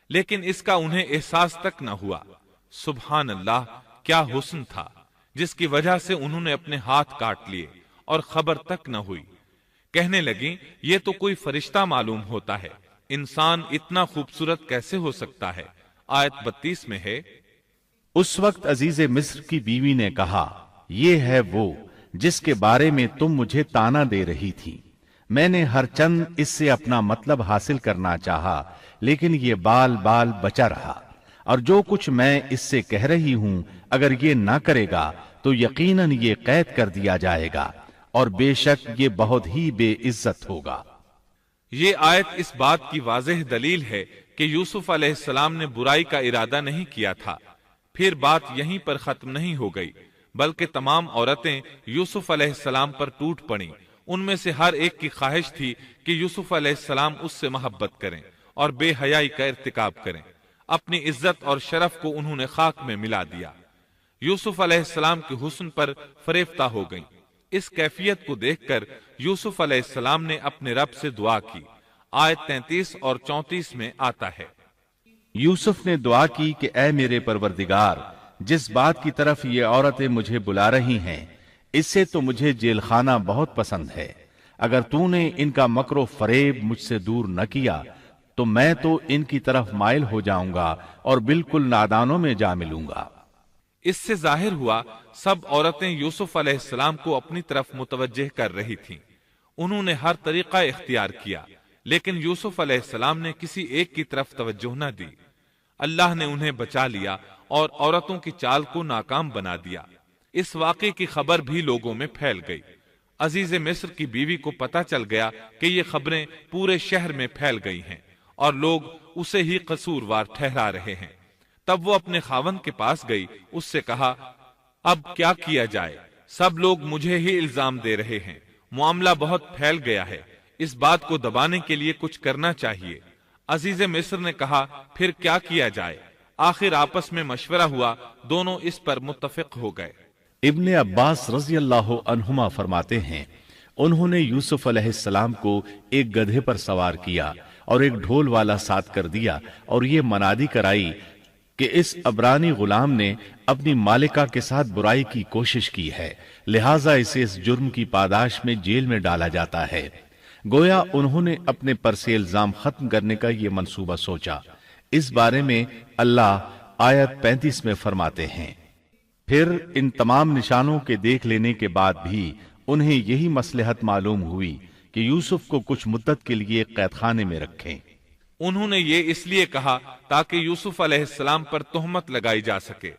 لیکن اس کا انہیں احساس تک نہ ہوا۔ سبحان اللہ، کیا حسن تھا جس کی وجہ سے انہوں نے اپنے ہاتھ کاٹ لیے اور خبر تک نہ ہوئی۔ کہنے لگیں یہ تو کوئی فرشتہ معلوم ہوتا ہے، انسان اتنا خوبصورت کیسے ہو سکتا ہے؟ آیت 32 میں ہے، اس وقت عزیز مصر کی بیوی نے کہا، یہ ہے وہ جس کے بارے میں تم مجھے تانا دے رہی تھی۔ میں نے ہر چند اس سے اپنا مطلب حاصل کرنا چاہا، لیکن یہ بال بال بچا رہا، اور جو کچھ میں اس سے کہہ رہی ہوں اگر یہ نہ کرے گا تو یقیناً یہ قید کر دیا جائے گا، اور بے شک یہ بہت ہی بے عزت ہوگا۔ یہ آیت اس بات کی واضح دلیل ہے کہ یوسف علیہ السلام نے برائی کا ارادہ نہیں کیا تھا۔ پھر بات یہیں پر ختم نہیں ہو گئی، بلکہ تمام عورتیں یوسف علیہ السلام پر ٹوٹ پڑیں۔ ان میں سے ہر ایک کی خواہش تھی کہ یوسف علیہ السلام اس سے محبت کریں اور بے حیائی کا ارتکاب کریں۔ اپنی عزت اور شرف کو انہوں نے خاک میں ملا دیا۔ یوسف علیہ السلام کے حسن پر فریفتہ ہو گئیں۔ اس کیفیت کو دیکھ کر یوسف علیہ السلام نے اپنے رب سے دعا کی۔ آیت 33 اور 34 میں آتا ہے، یوسف نے دعا کی کہ اے میرے پروردگار، جس بات کی طرف یہ عورتیں مجھے بلا رہی ہیں اس سے تو مجھے جیل خانہ بہت پسند ہے۔ اگر تو نے ان کا مکر و فریب مجھ سے دور نہ کیا تو میں تو ان کی طرف مائل ہو جاؤں گا اور بالکل نادانوں میں جا ملوں گا۔ اس سے ظاہر ہوا سب عورتیں یوسف علیہ السلام کو اپنی طرف متوجہ کر رہی تھیں۔ انہوں نے ہر طریقہ اختیار کیا، لیکن یوسف علیہ السلام نے کسی ایک کی طرف توجہ نہ دی۔ اللہ نے انہیں بچا لیا اور عورتوں کی چال کو ناکام بنا دیا۔ اس واقعے کی خبر بھی لوگوں میں پھیل گئی۔ عزیز مصر کی بیوی کو پتا چل گیا کہ یہ خبریں پورے شہر میں پھیل گئی ہیں اور لوگ اسے ہی قصوروار ٹھہرا رہے ہیں۔ تب وہ اپنے خاوند کے پاس گئی، اس سے کہا، اب کیا کیا جائے؟ سب لوگ مجھے ہی الزام دے رہے ہیں، معاملہ بہت پھیل گیا ہے، اس بات کو دبانے کے لیے کچھ کرنا چاہیے۔ عزیز مصر نے کہا، پھر کیا کیا جائے؟ آخر آپس میں مشورہ ہوا، دونوں اس پر متفق ہو گئے۔ ابن عباس رضی اللہ عنہما فرماتے ہیں، انہوں نے یوسف علیہ السلام کو ایک گدھے پر سوار کیا اور ایک ڈھول والا ساتھ کر دیا اور یہ منادی کرائی کہ اس عبرانی غلام نے اپنی مالکہ کے ساتھ برائی کی کوشش کی ہے، لہٰذا اسے اس جرم کی پاداش میں جیل میں ڈالا جاتا ہے۔ گویا انہوں نے اپنے پر سے الزام ختم کرنے کا یہ منصوبہ سوچا۔ اس بارے میں اللہ آیت 35 میں فرماتے ہیں، پھر ان تمام نشانوں کے دیکھ لینے کے بعد بھی انہیں یہی مصلحت معلوم ہوئی کہ یوسف کو کچھ مدت کے لیے قید خانے میں رکھیں۔ انہوں نے یہ اس لیے کہا تاکہ یوسف علیہ السلام پر تہمت لگائی جا سکے۔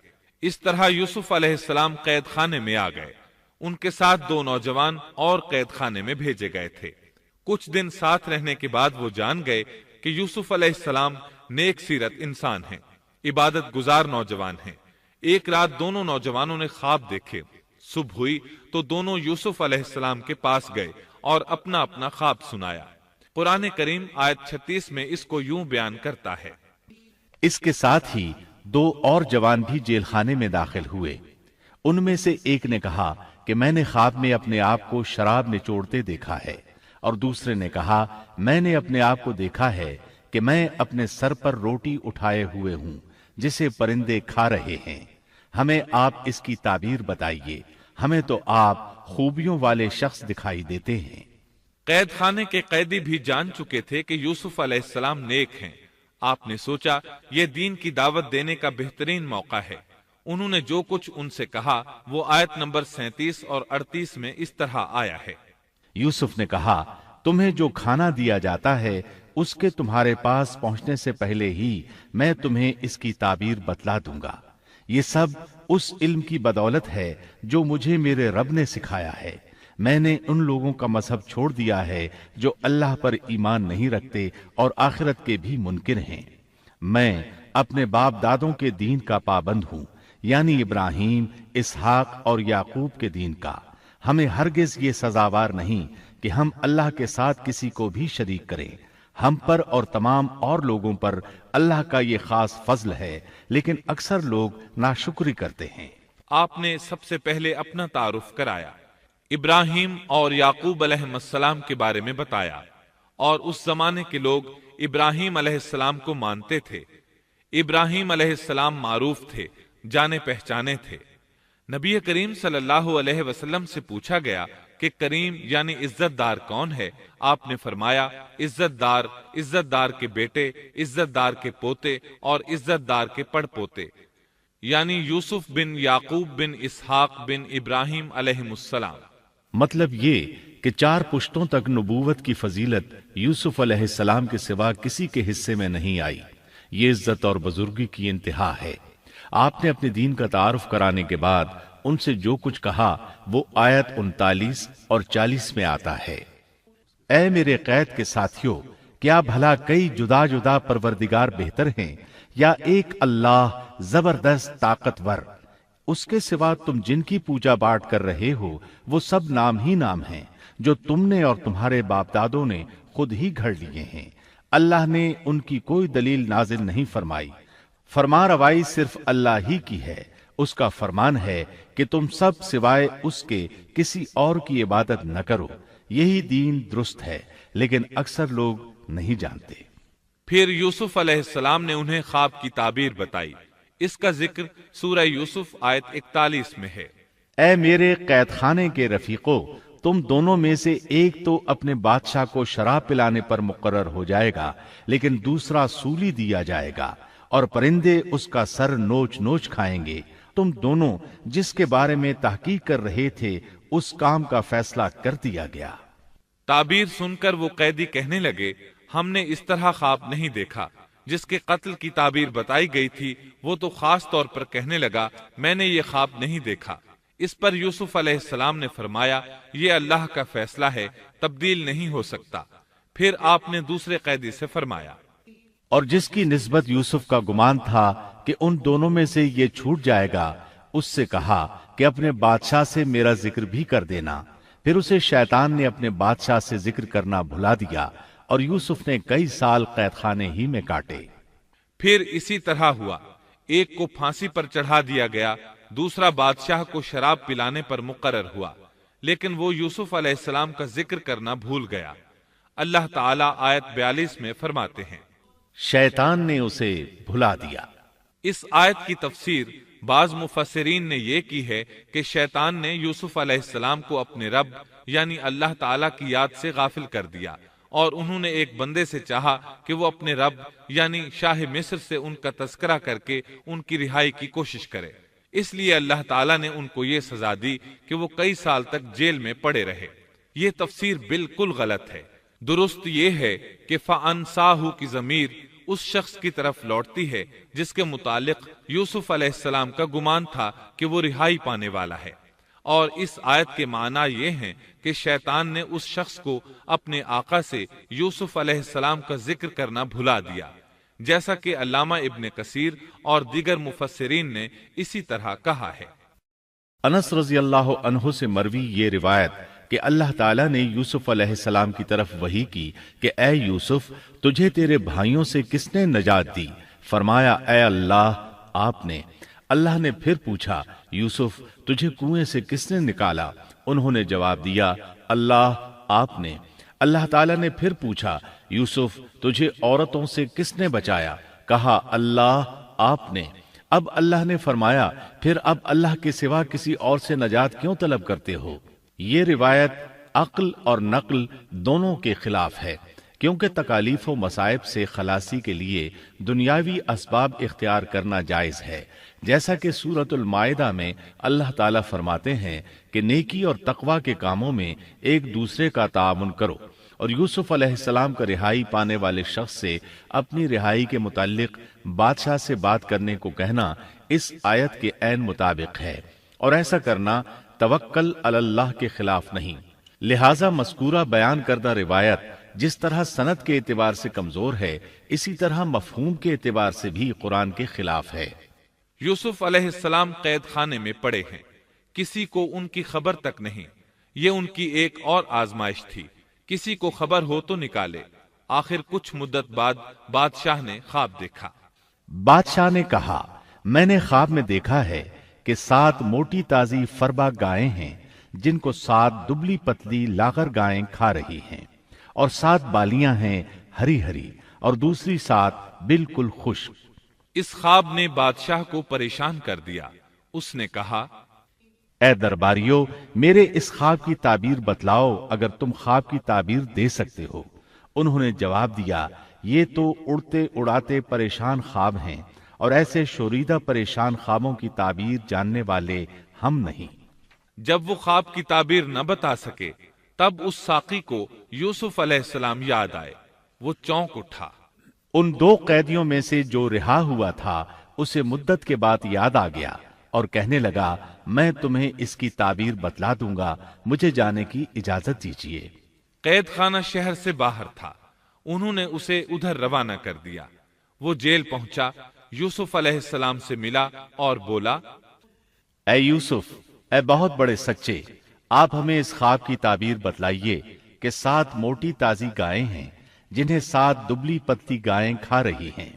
اس طرح یوسف علیہ السلام قید خانے میں آ گئے۔ ان کے ساتھ 2 نوجوان اور قید خانے میں بھیجے گئے تھے۔ کچھ دن ساتھ رہنے کے بعد وہ جان گئے کہ یوسف علیہ السلام نیک سیرت انسان ہیں، عبادت گزار نوجوان ہیں۔ ایک رات دونوں نوجوانوں نے خواب دیکھے۔ صبح ہوئی تو دونوں یوسف علیہ السلام کے پاس گئے اور اپنا اپنا خواب سنایا۔ قرآن کریم آیت 36 میں اس کو یوں بیان کرتا ہے، اس کے ساتھ ہی 2 اور جوان بھی جیل خانے میں داخل ہوئے۔ ان میں سے ایک نے کہا کہ میں نے خواب میں اپنے آپ کو شراب نچوڑتے دیکھا ہے، اور دوسرے نے کہا میں نے اپنے آپ کو دیکھا ہے کہ میں اپنے سر پر روٹی اٹھائے ہوئے ہوں جسے پرندے کھا رہے ہیں۔ ہمیں آپ اس کی تعبیر بتائیے، ہمیں تو آپ خوبیوں والے شخص دکھائی دیتے ہیں۔ قید خانے کے قیدی بھی جان چکے تھے کہ یوسف علیہ السلام نیک ہیں۔ آپ نے سوچا یہ دین کی دعوت دینے کا بہترین موقع ہے۔ انہوں نے جو کچھ ان سے کہا وہ آیت نمبر 37 اور 38 میں اس طرح آیا ہے، یوسف نے کہا تمہیں جو کھانا دیا جاتا ہے اس کے تمہارے پاس پہنچنے سے پہلے ہی میں تمہیں اس کی تعبیر بتلا دوں گا۔ یہ سب اس علم کی بدولت ہے جو مجھے میرے رب نے سکھایا ہے۔ میں نے ان لوگوں کا مذہب چھوڑ دیا ہے جو اللہ پر ایمان نہیں رکھتے اور آخرت کے بھی منکر ہیں۔ میں اپنے باپ دادوں کے دین کا پابند ہوں، یعنی ابراہیم، اسحاق اور یعقوب کے دین کا۔ ہمیں ہرگز یہ سزاوار نہیں کہ ہم اللہ کے ساتھ کسی کو بھی شریک کریں۔ ہم پر اور تمام اور لوگوں پر اللہ کا یہ خاص فضل ہے، لیکن اکثر لوگ ناشکری کرتے ہیں۔ آپ نے سب سے پہلے اپنا تعارف کرایا، ابراہیم اور یعقوب علیہ السلام کے بارے میں بتایا، اور اس زمانے کے لوگ ابراہیم علیہ السلام کو مانتے تھے۔ ابراہیم علیہ السلام معروف تھے، جانے پہچانے تھے۔ نبی کریم صلی اللہ علیہ وسلم سے پوچھا گیا کہ کریم یعنی عزت دار کون ہے؟ آپ نے فرمایا عزت دار کے بیٹے، عزت دار کے پوتے اور عزت دار کے پڑ پوتے، یعنی یوسف بن یعقوب بن اسحاق بن ابراہیم علیہ السلام۔ مطلب یہ کہ 4 پشتوں تک نبوت کی فضیلت یوسف علیہ السلام کے سوا کسی کے حصے میں نہیں آئی۔ یہ عزت اور بزرگی کی انتہا ہے۔ آپ نے اپنے دین کا تعارف کرانے کے بعد ان سے جو کچھ کہا وہ آیت 39 اور 40 میں آتا ہے۔ اے میرے قید کے ساتھیوں، کیا بھلا کئی جدا جدا پروردگار بہتر ہیں یا ایک اللہ زبردست طاقتور؟ اس کے سوا تم جن کی پوجا باٹ کر رہے ہو وہ سب نام ہی نام ہیں جو تم نے اور تمہارے باپ دادوں نے خود ہی گھڑ لیے ہیں۔ اللہ نے ان کی کوئی دلیل نازل نہیں فرمائی۔ فرما روائی صرف اللہ ہی کی ہے۔ اس کا فرمان ہے کہ تم سب سوائے اس کے کسی اور کی عبادت نہ کرو۔ یہی دین درست ہے، لیکن اکثر لوگ نہیں جانتے۔ پھر یوسف علیہ السلام نے انہیں خواب کی تعبیر بتائی۔ اس کا ذکر سورہ یوسف آیت 41 میں ہے۔ اے میرے قید خانے کے رفیقو، تم دونوں میں سے ایک تو اپنے بادشاہ کو شراب پلانے پر مقرر ہو جائے گا، لیکن دوسرا سولی دیا جائے گا اور پرندے اس کا سر نوچ نوچ کھائیں گے۔ تم دونوں جس کے بارے میں تحقیق کر رہے تھے اس کام کا فیصلہ کر دیا گیا۔ تعبیر سن کر وہ قیدی کہنے لگے، ہم نے اس طرح خواب نہیں دیکھا۔ جس کے قتل کی تعبیر بتائی گئی تھی وہ تو خاص طور پر کہنے لگا، میں نے یہ خواب نہیں دیکھا۔ اس پر یوسف علیہ السلام نے فرمایا، یہ اللہ کا فیصلہ ہے، تبدیل نہیں ہو سکتا۔ پھر آپ نے دوسرے قیدی سے فرمایا، اور جس کی نسبت یوسف کا گمان تھا کہ ان دونوں میں سے یہ چھوٹ جائے گا، اس سے کہا کہ اپنے بادشاہ سے میرا ذکر بھی کر دینا۔ پھر اسے شیطان نے اپنے بادشاہ سے ذکر کرنا بھلا دیا اور یوسف نے کئی سال قید خانے ہی میں کاٹے۔ پھر اسی طرح ہوا، ایک کو پھانسی پر چڑھا دیا گیا، دوسرا بادشاہ کو شراب پلانے پر مقرر ہوا، لیکن وہ یوسف علیہ السلام کا ذکر کرنا بھول گیا۔ اللہ تعالیٰ آیت 42 میں فرماتے ہیں، شیطان نے اسے بھلا دیا۔ اس آیت کی تفسیر بعض مفسرین نے یہ کی ہے کہ شیطان نے یوسف علیہ السلام کو اپنے رب یعنی اللہ تعالیٰ کی یاد سے غافل کر دیا، اور انہوں نے ایک بندے سے چاہا کہ وہ اپنے رب یعنی شاہ مصر سے ان کا تذکرہ کر کے ان کی رہائی کی کوشش کرے۔ اس لیے اللہ تعالیٰ نے ان کو یہ سزا دی کہ وہ کئی سال تک جیل میں پڑے رہے۔ یہ تفسیر بالکل غلط ہے۔ درست یہ ہے کہ فَأَنْسَاهُ کی ضمیر اس شخص کی طرف لوٹتی ہے جس کے متعلق یوسف علیہ السلام کا گمان تھا کہ وہ رہائی پانے والا ہے، اور اس آیت کے معنی یہ ہیں کہ شیطان نے اس شخص کو اپنے آقا سے یوسف علیہ السلام کا ذکر کرنا بھلا دیا، جیسا کہ علامہ ابن کثیر اور دیگر مفسرین نے اسی طرح کہا ہے۔ انس رضی اللہ عنہ سے مروی یہ روایت کہ اللہ تعالیٰ نے یوسف علیہ السلام کی طرف وحی کی کہ اے یوسف، تجھے تیرے بھائیوں سے کس نے نجات دی؟ فرمایا، اے اللہ، آپ نے۔ اللہ نے پھر پوچھا، یوسف، تجھے کنویں سے کس نے نکالا؟ انہوں نے جواب دیا، اللہ، آپ نے۔ اللہ تعالیٰ نے پھر پوچھا، یوسف، تجھے عورتوں سے کس نے بچایا؟ کہا، اللہ، آپ نے۔ اب اللہ نے فرمایا، پھر اب اللہ کے سوا کسی اور سے نجات کیوں طلب کرتے ہو؟ یہ روایت عقل اور نقل دونوں کے خلاف ہے، کیونکہ تکالیف و مصائب سے خلاصی کے لیے دنیاوی اسباب اختیار کرنا جائز ہے، جیسا کہ سورۃ المائدہ میں اللہ تعالیٰ فرماتے ہیں کہ نیکی اور تقوی کے کاموں میں ایک دوسرے کا تعاون کرو، اور یوسف علیہ السلام کا رہائی پانے والے شخص سے اپنی رہائی کے متعلق بادشاہ سے بات کرنے کو کہنا اس آیت کے عین مطابق ہے، اور ایسا کرنا توکل علی اللہ کے خلاف نہیں۔ لہذا مذکورہ بیان کردہ روایت جس طرح سند کے اعتبار سے کمزور ہے، اسی طرح مفہوم کے اعتبار سے بھی قرآن کے خلاف ہے۔ یوسف علیہ السلام قید خانے میں پڑے ہیں، کسی کو ان کی خبر تک نہیں۔ یہ ان کی ایک اور آزمائش تھی، کسی کو خبر ہو تو نکالے۔ آخر کچھ مدت بعد بادشاہ نے خواب دیکھا۔ بادشاہ نے کہا، میں نے خواب میں دیکھا ہے کہ 7 موٹی تازی فربا گائیں ہیں جن کو 7 دبلی پتلی لاغر گائیں کھا رہی ہیں، اور 7 بالیاں ہیں ہری ہری اور دوسری 7 بالکل خشک۔ اس خواب نے بادشاہ کو پریشان کر دیا۔ اس نے کہا، اے درباریو، میرے اس خواب کی تعبیر بتلاؤ اگر تم خواب کی تعبیر دے سکتے ہو۔ انہوں نے جواب دیا، یہ تو اڑتے اڑاتے پریشان خواب ہیں، اور ایسے شوریدہ پریشان خوابوں کی تعبیر جاننے والے ہم نہیں۔ جب وہ خواب کی تعبیر نہ بتا سکے تب اس ساقی کو یوسف علیہ السلام یاد آئے۔ وہ چونک اٹھا۔ ان 2 قیدیوں میں سے جو رہا ہوا تھا اسے مدت کے بعد یاد آ گیا اور کہنے لگا، میں تمہیں اس کی تعبیر بتلا دوں گا، مجھے جانے کی اجازت دیجیے۔ قید خانہ شہر سے باہر تھا، انہوں نے اسے ادھر روانہ کر دیا۔ وہ جیل پہنچا، یوسف علیہ السلام سے ملا اور بولا، اے یوسف، اے بہت بڑے سچے، آپ ہمیں اس خواب کی تعبیر بتلائیے کہ 7 موٹی تازی گائیں ہیں جنہیں 7 دبلی پتلی گائیں کھا رہی ہیں،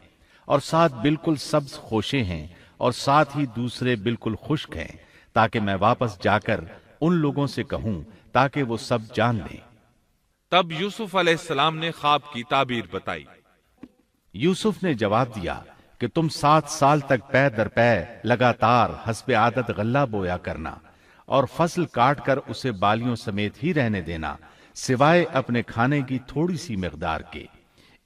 اور 7 بالکل سبز خوشے ہیں، اور 7 ہی دوسرے بالکل خشک ہیں، تاکہ میں واپس جا کر ان لوگوں سے کہوں تاکہ وہ سب جان لیں۔ تب یوسف علیہ السلام نے خواب کی تعبیر بتائی۔ یوسف نے جواب دیا کہ تم 7 سال تک پے در پے لگاتار حسب عادت غلہ بویا کرنا، اور فصل کاٹ کر اسے بالیوں سمیت ہی رہنے دینا، سوائے اپنے کھانے کی تھوڑی سی مقدار کے۔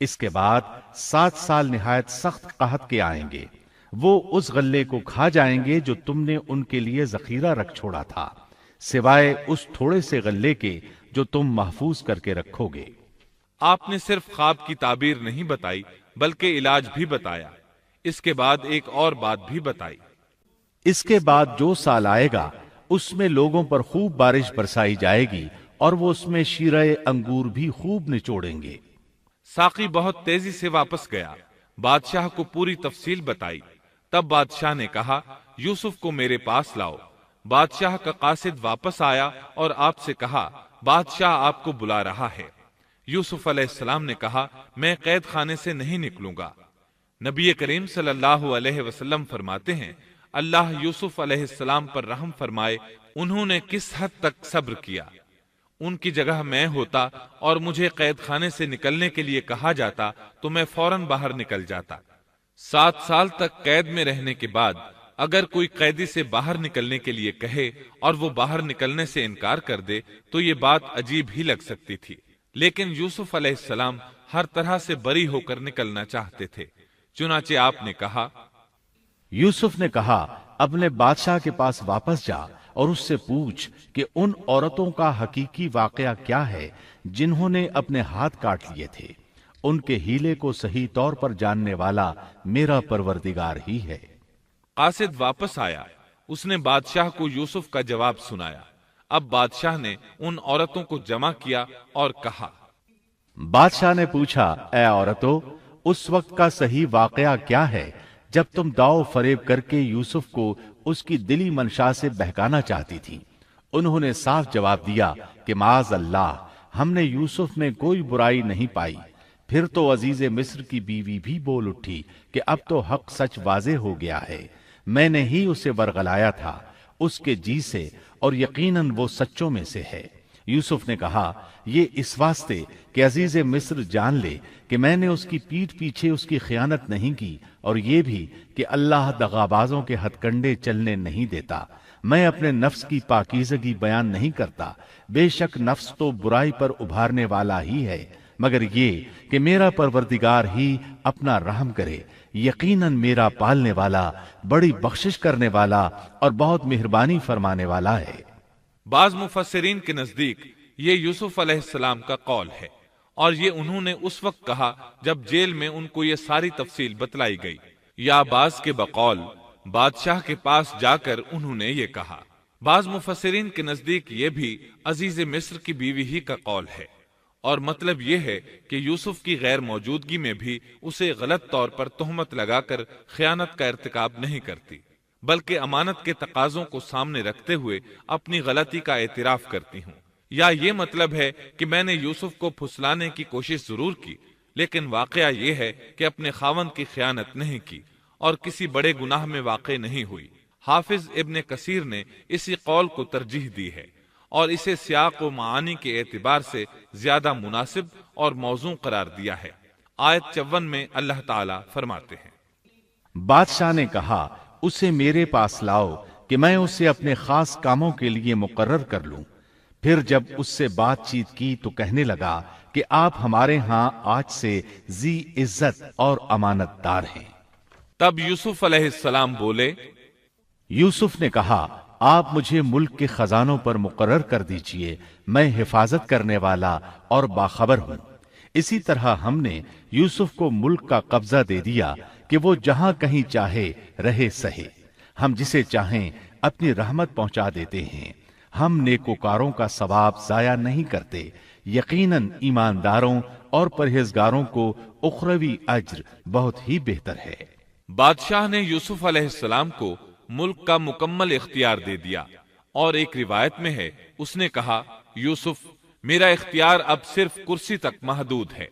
اس کے بعد 7 سال نہایت سخت قحط کے آئیں گے، وہ اس غلے کو کھا جائیں گے جو تم نے ان کے لیے ذخیرہ رکھ چھوڑا تھا، سوائے اس تھوڑے سے غلے کے جو تم محفوظ کر کے رکھو گے۔ آپ نے صرف خواب کی تعبیر نہیں بتائی بلکہ علاج بھی بتایا۔ اس کے بعد ایک اور بات بھی بتائی۔ اس کے بعد جو سال آئے گا اس میں لوگوں پر خوب بارش برسائی جائے گی، اور وہ اس میں شیرہ انگور بھی خوب نچوڑیں گے۔ ساقی بہت تیزی سے واپس گیا، بادشاہ کو پوری تفصیل بتائی۔ تب بادشاہ نے کہا، یوسف کو میرے پاس لاؤ۔ بادشاہ کا قاصد واپس آیا اور آپ سے کہا، بادشاہ آپ کو بلا رہا ہے۔ یوسف علیہ السلام نے کہا، میں قید خانے سے نہیں نکلوں گا۔ نبی کریم صلی اللہ علیہ وسلم فرماتے ہیں، اللہ یوسف علیہ السلام پر رحم فرمائے، انہوں نے کس حد تک صبر کیا۔ ان کی جگہ میں ہوتا اور مجھے قید خانے سے نکلنے کے لیے کہا جاتا تو میں فوراً باہر نکل جاتا۔ 7 سال تک قید میں رہنے کے بعد اگر کوئی قیدی سے باہر نکلنے کے لیے کہے اور وہ باہر نکلنے سے انکار کر دے تو یہ بات عجیب ہی لگ سکتی تھی، لیکن یوسف علیہ السلام ہر طرح سے بری ہو کر نکلنا چاہتے تھے۔ چنانچہ آپ نے کہا، یوسف نے کہا، اپنے بادشاہ کے پاس واپس جا اور اس سے پوچھ کہ ان عورتوں کا حقیقی واقعہ کیا ہے جنہوں نے اپنے ہاتھ کاٹ لیے تھے۔ ان کے ہیلے کو صحیح طور پر جاننے والا میرا پروردگار ہی ہے۔ قاصد واپس آیا، اس نے بادشاہ کو یوسف کا جواب سنایا۔ اب بادشاہ نے ان عورتوں کو جمع کیا اور کہا، بادشاہ نے پوچھا، اے عورتوں، اس وقت کا صحیح واقعہ کیا ہے جب تم داؤ فریب کر کے یوسف کو اس کی دلی منشا سے بہکانا چاہتی تھی؟ انہوں نے صاف جواب دیا کہ معاذ اللہ، ہم نے یوسف میں کوئی برائی نہیں پائی۔ پھر تو عزیز مصر کی بیوی بھی بول اٹھی کہ اب تو حق سچ واضح ہو گیا ہے، میں نے ہی اسے ورغلایا تھا اس کے جی سے، اور یقیناً وہ سچوں میں سے ہے۔ یوسف نے کہا، یہ اس واسطے کہ عزیز مصر جان لے کہ میں نے اس کی پیٹھ پیچھے اس کی خیانت نہیں کی، اور یہ بھی کہ اللہ دغابازوں کے ہتھ کنڈے چلنے نہیں دیتا۔ میں اپنے نفس کی پاکیزگی بیان نہیں کرتا، بے شک نفس تو برائی پر ابھارنے والا ہی ہے، مگر یہ کہ میرا پروردگار ہی اپنا رحم کرے، یقیناً میرا پالنے والا، بڑی بخشش کرنے والا اور بہت مہربانی فرمانے والا ہے۔ بعض مفسرین کے نزدیک یہ یوسف علیہ السلام کا قول ہے، اور یہ انہوں نے اس وقت کہا جب جیل میں ان کو یہ ساری تفصیل بتلائی گئی، یا بعض کے بقول بادشاہ کے پاس جا کر انہوں نے یہ کہا۔ بعض مفسرین کے نزدیک یہ بھی عزیز مصر کی بیوی ہی کا قول ہے، اور مطلب یہ ہے کہ یوسف کی غیر موجودگی میں بھی اسے غلط طور پر تہمت لگا کر خیانت کا ارتکاب نہیں کرتی۔ بلکہ امانت کے تقاضوں کو سامنے رکھتے ہوئے اپنی غلطی کا اعتراف کرتی ہوں۔ یا یہ مطلب ہے کہ میں نے یوسف کو پھسلانے کی کوشش ضرور کی، لیکن واقعہ یہ ہے کہ اپنے خاوند کی خیانت نہیں کی اور کسی بڑے گناہ میں واقع نہیں ہوئی۔ حافظ ابن کثیر نے اسی قول کو ترجیح دی ہے اور اسے سیاق و معانی کے اعتبار سے زیادہ مناسب اور موزوں قرار دیا ہے۔ آیت 54 میں اللہ تعالی فرماتے ہیں، بادشاہ نے کہا اسے میرے پاس لاؤ کہ میں اسے اپنے خاص کاموں کے لیے مقرر کر لوں۔ پھر جب اس سے بات چیت کی تو کہنے لگا کہ آپ ہمارے ہاں آج سے ذی عزت اور امانت دار ہیں۔ تب یوسف علیہ السلام بولے، یوسف نے کہا آپ مجھے ملک کے خزانوں پر مقرر کر دیجئے، میں حفاظت کرنے والا اور باخبر ہوں۔ اسی طرح ہم نے یوسف کو ملک کا قبضہ دے دیا کہ وہ جہاں کہیں چاہے رہے سہے، ہم جسے چاہیں اپنی رحمت پہنچا دیتے ہیں، ہم نیکوکاروں کا ثواب ضائع نہیں کرتے، یقیناً ایمانداروں اور پرہیزگاروں کو اخروی اجر بہت ہی بہتر ہے۔ بادشاہ نے یوسف علیہ السلام کو ملک کا مکمل اختیار دے دیا، اور ایک روایت میں ہے اس نے کہا، یوسف میرا اختیار اب صرف کرسی تک محدود ہے۔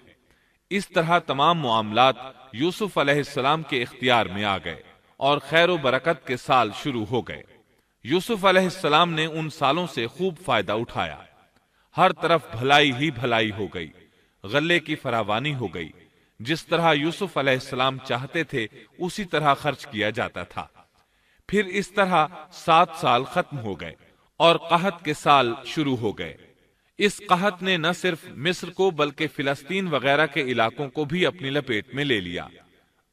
اس طرح تمام معاملات یوسف علیہ السلام کے اختیار میں آ گئے اور خیر و برکت کے سال شروع ہو گئے۔ یوسف علیہ السلام نے ان سالوں سے خوب فائدہ اٹھایا، ہر طرف بھلائی ہی بھلائی ہو گئی، غلے کی فراوانی ہو گئی، جس طرح یوسف علیہ السلام چاہتے تھے اسی طرح خرچ کیا جاتا تھا۔ پھر اس طرح 7 سال ختم ہو گئے اور قحط کے سال شروع ہو گئے۔ اس قحط نے نہ صرف مصر کو بلکہ فلسطین وغیرہ کے علاقوں کو بھی اپنی لپیٹ میں لے لیا۔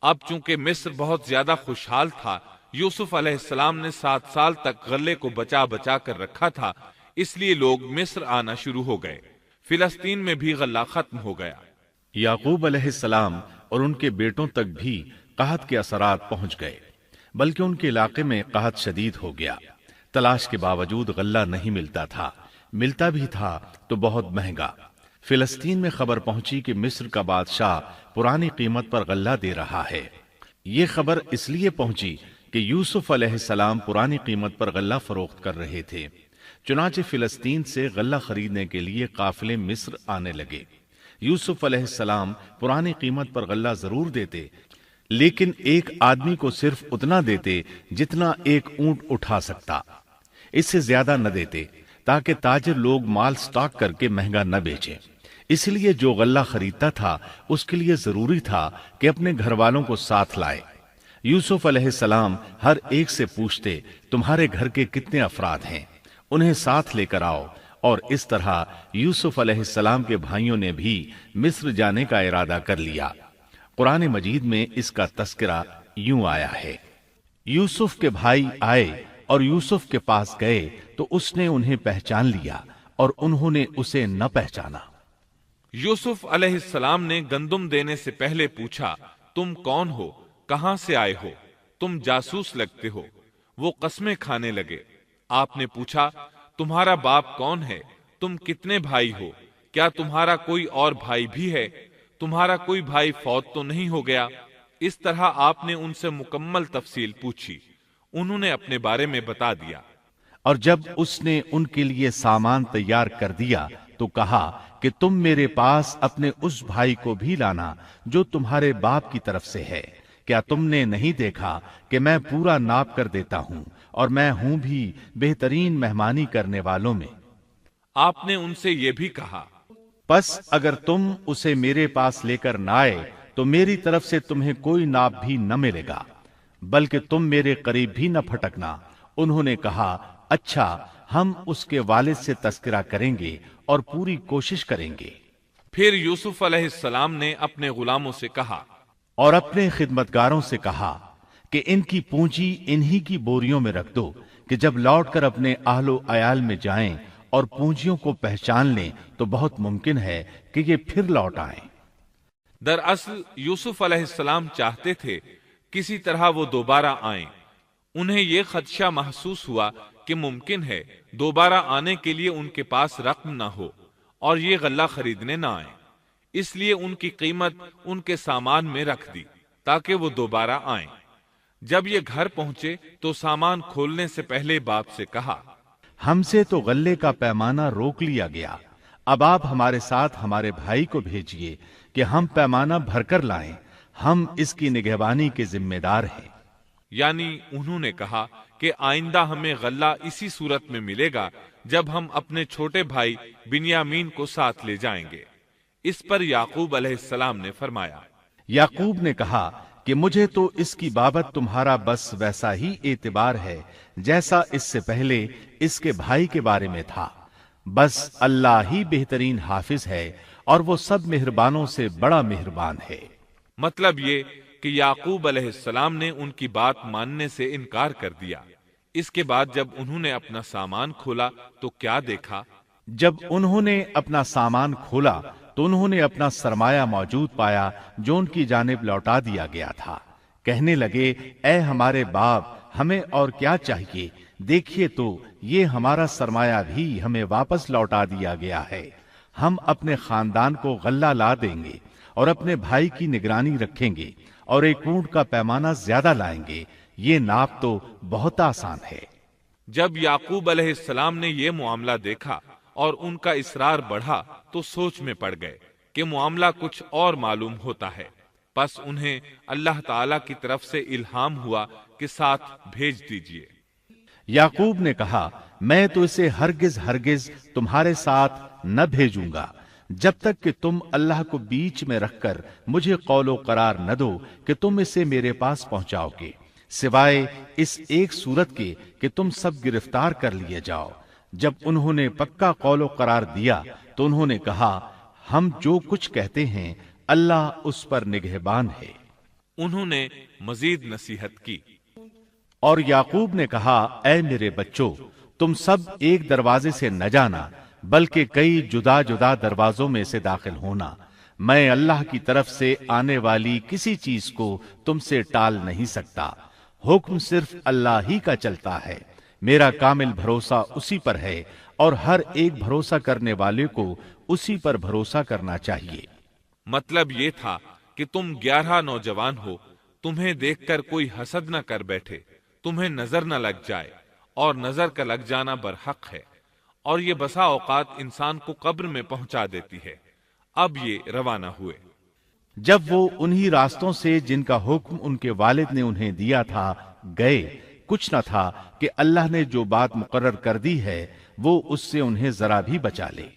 اب چونکہ مصر بہت زیادہ خوشحال تھا، یوسف علیہ السلام نے 7 سال تک غلے کو بچا بچا کر رکھا تھا، اس لیے لوگ مصر آنا شروع ہو گئے۔ فلسطین میں بھی غلہ ختم ہو گیا۔ یعقوب علیہ السلام اور ان کے بیٹوں تک بھی قحط کے اثرات پہنچ گئے، بلکہ ان کے علاقے میں قحط شدید ہو گیا۔ تلاش کے باوجود غلہ نہیں ملتا تھا، ملتا بھی تھا تو بہت مہنگا۔ فلسطین میں خبر پہنچی کہ مصر کا بادشاہ پرانی قیمت پر غلہ دے رہا ہے۔ یہ خبر اس لیے پہنچی کہ یوسف علیہ السلام پرانی قیمت پر غلہ فروخت کر رہے تھے، چنانچہ فلسطین سے غلہ خریدنے کے لیے قافلے مصر آنے لگے۔ یوسف علیہ السلام پرانی قیمت پر غلہ ضرور دیتے، لیکن ایک آدمی کو صرف اتنا دیتے جتنا ایک اونٹ اٹھا سکتا، اس سے زیادہ نہ دیتے، تاکہ تاجر لوگ مال سٹاک کر کے مہنگا نہ بیچیں۔ اس لیے جو غلہ خریدتا تھا اس کے لیے ضروری تھا کہ اپنے گھر والوں کو ساتھ لائے۔ یوسف علیہ السلام ہر ایک سے پوچھتے تمہارے گھر کے کتنے افراد ہیں، انہیں ساتھ لے کر آؤ، اور اس طرح یوسف علیہ السلام کے بھائیوں نے بھی مصر جانے کا ارادہ کر لیا۔ قرآن مجید میں اس کا تذکرہ یوں آیا ہے، یوسف کے بھائی آئے اور یوسف کے پاس گئے تو اس نے انہیں پہچان لیا اور انہوں نے اسے نہ پہچانا۔ یوسف علیہ السلام نے گندم دینے سے پہلے پوچھا، تم کون ہو، کہاں سے آئے ہو، تم جاسوس لگتے ہو۔ وہ قسمیں کھانے لگے۔ آپ نے پوچھا، تمہارا باپ کون ہے، تم کتنے بھائی ہو، کیا تمہارا کوئی اور بھائی بھی ہے، تمہارا کوئی بھائی فوت تو نہیں ہو گیا؟ اس طرح آپ نے ان سے مکمل تفصیل پوچھی، انہوں نے اپنے بارے میں بتا دیا۔ اور جب اس نے ان کے لیے سامان تیار کر دیا تو کہا کہ تم میرے پاس اپنے اس بھائی کو بھی لانا جو تمہارے باپ کی طرف سے ہے۔ کیا تم نے نہیں دیکھا کہ میں پورا ناپ کر دیتا ہوں اور میں ہوں بھی بہترین مہمانی کرنے والوں میں؟ آپ نے ان سے یہ بھی کہا، پس اگر تم اسے میرے پاس لے کر نہ آئے تو میری طرف سے تمہیں کوئی ناپ بھی نہ ملے گا، بلکہ تم میرے قریب بھی نہ پھٹکنا۔ انہوں نے کہا، اچھا، ہم اس کے والد سے تذکرہ کریں گے اور پوری کوشش کریں گے۔ پھر یوسف علیہ السلام نے اپنے غلاموں سے کہا اور اپنے خدمتگاروں سے کہا کہ ان کی پونجی انہی کی بوریوں میں رکھ دو کہ جب لوٹ کر اپنے اہل و عیال میں جائیں اور پونجیوں کو پہچان لیں تو بہت ممکن ہے کہ یہ پھر لوٹ آئیں۔ دراصل یوسف علیہ السلام چاہتے تھے کسی طرح وہ دوبارہ آئیں۔ انہیں یہ خدشہ محسوس ہوا کہ ممکن ہے دوبارہ آنے کے لیے ان کے پاس رقم نہ ہو اور یہ غلہ خریدنے نہ آئیں، اس لیے ان کی قیمت ان کے سامان میں رکھ دی تاکہ وہ دوبارہ آئیں۔ جب یہ گھر پہنچے تو سامان کھولنے سے پہلے باپ سے کہا، ہم سے تو غلے کا پیمانہ روک لیا گیا، اب آپ ہمارے ساتھ ہمارے بھائی کو بھیجیے کہ ہم پیمانہ بھر کر لائیں، ہم اس کی نگہبانی کے ذمہ دار ہیں۔ یعنی انہوں نے کہا کہ آئندہ ہمیں غلہ اسی صورت میں ملے گا جب ہم اپنے چھوٹے بھائی بنیامین کو ساتھ لے جائیں گے۔ اس پر یعقوب علیہ السلام نے فرمایا، یعقوب نے کہا کہ مجھے تو اس کی بابت تمہارا بس ویسا ہی اعتبار ہے جیسا اس سے پہلے اس کے بھائی کے بارے میں تھا، بس اللہ ہی بہترین حافظ ہے اور وہ سب مہربانوں سے بڑا مہربان ہے۔ مطلب یہ کہ یعقوب علیہ السلام نے ان کی بات ماننے سے انکار کر دیا۔ اس کے بعد جب انہوں نے اپنا سامان کھولا تو کیا دیکھا؟ جب انہوں نے اپنا سامان کھولا تو انہوں نے اپنا سرمایہ موجود پایا جو ان کی جانب لوٹا دیا گیا تھا۔ کہنے لگے، اے ہمارے باپ، ہمیں اور کیا چاہیے؟ دیکھیے تو یہ ہمارا سرمایہ بھی ہمیں واپس لوٹا دیا گیا ہے۔ ہم اپنے خاندان کو غلہ لا دیں گے اور اپنے بھائی کی نگرانی رکھیں گے اور ایک اونٹ کا پیمانہ زیادہ لائیں گے، یہ ناپ تو بہت آسان ہے۔ جب یعقوب علیہ السلام نے یہ معاملہ دیکھا اور ان کا اصرار بڑھا تو سوچ میں پڑ گئے کہ معاملہ کچھ اور معلوم ہوتا ہے، پس انہیں اللہ تعالی کی طرف سے الہام ہوا کہ ساتھ بھیج دیجیے۔ یعقوب نے کہا، میں تو اسے ہرگز ہرگز تمہارے ساتھ نہ بھیجوں گا جب تک کہ تم اللہ کو بیچ میں رکھ کر مجھے قول و قرار نہ دو کہ تم اسے میرے پاس پہنچاؤ گے، سوائے اس ایک صورت کے کہ تم سب گرفتار کر لیے جاؤ۔ جب انہوں نے پکا قول و قرار دیا تو انہوں نے کہا، ہم جو کچھ کہتے ہیں اللہ اس پر نگہبان ہے۔ انہوں نے مزید نصیحت کی، اور یعقوب نے کہا، اے میرے بچوں، تم سب ایک دروازے سے نہ جانا بلکہ کئی جدا جدا دروازوں میں سے داخل ہونا، میں اللہ کی طرف سے آنے والی کسی چیز کو تم سے ٹال نہیں سکتا، حکم صرف اللہ ہی کا چلتا ہے، میرا کامل بھروسہ اسی پر ہے اور ہر ایک بھروسہ کرنے والے کو اسی پر بھروسہ کرنا چاہیے۔ مطلب یہ تھا کہ تم 11 نوجوان ہو، تمہیں دیکھ کر کوئی حسد نہ کر بیٹھے، تمہیں نظر نہ لگ جائے، اور نظر کا لگ جانا برحق ہے، اور یہ بسا اوقات انسان کو قبر میں پہنچا دیتی ہے۔ اب یہ روانہ ہوئے۔ جب وہ انہی راستوں سے جن کا حکم ان کے والد نے انہیں دیا تھا گئے، کچھ نہ تھا کہ اللہ نے جو بات مقرر کر دی ہے وہ اس سے انہیں ذرا بھی بچا لے،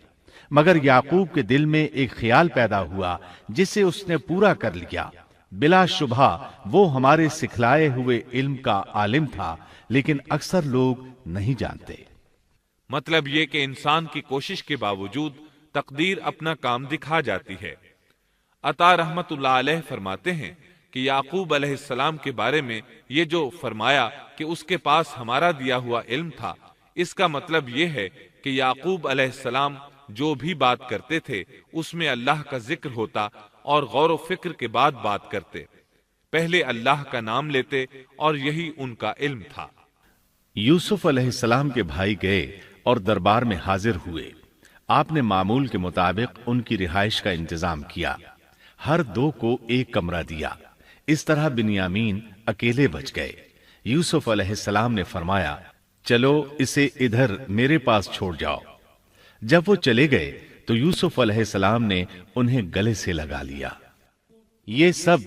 مگر یعقوب کے دل میں ایک خیال پیدا ہوا جسے اس نے پورا کر لیا۔ بلا شبہ وہ ہمارے سکھلائے ہوئے علم کا عالم تھا، لیکن اکثر لوگ نہیں جانتے۔ مطلب یہ کہ انسان کی کوشش کے باوجود تقدیر اپنا کام دکھا جاتی ہے۔ عطا رحمت اللہ علیہ فرماتے ہیں کہ یعقوب علیہ السلام کے بارے میں یہ جو فرمایا کہ اس کے پاس ہمارا دیا ہوا علم تھا، اس کا مطلب یہ ہے کہ یعقوب علیہ السلام جو بھی بات کرتے تھے اس میں اللہ کا ذکر ہوتا اور غور و فکر کے بعد بات کرتے، پہلے اللہ کا نام لیتے، اور یہی ان کا علم تھا۔ یوسف علیہ السلام کے بھائی گئے اور دربار میں حاضر ہوئے۔ آپ نے معمول کے مطابق ان کی رہائش کا انتظام کیا، ہر دو کو ایک کمرہ دیا، اس طرح بنیامین اکیلے بچ گئے۔ یوسف علیہ السلام نے فرمایا، چلو اسے ادھر میرے پاس چھوڑ جاؤ۔ جب وہ چلے گئے تو یوسف علیہ السلام نے انہیں گلے سے لگا لیا۔ یہ سب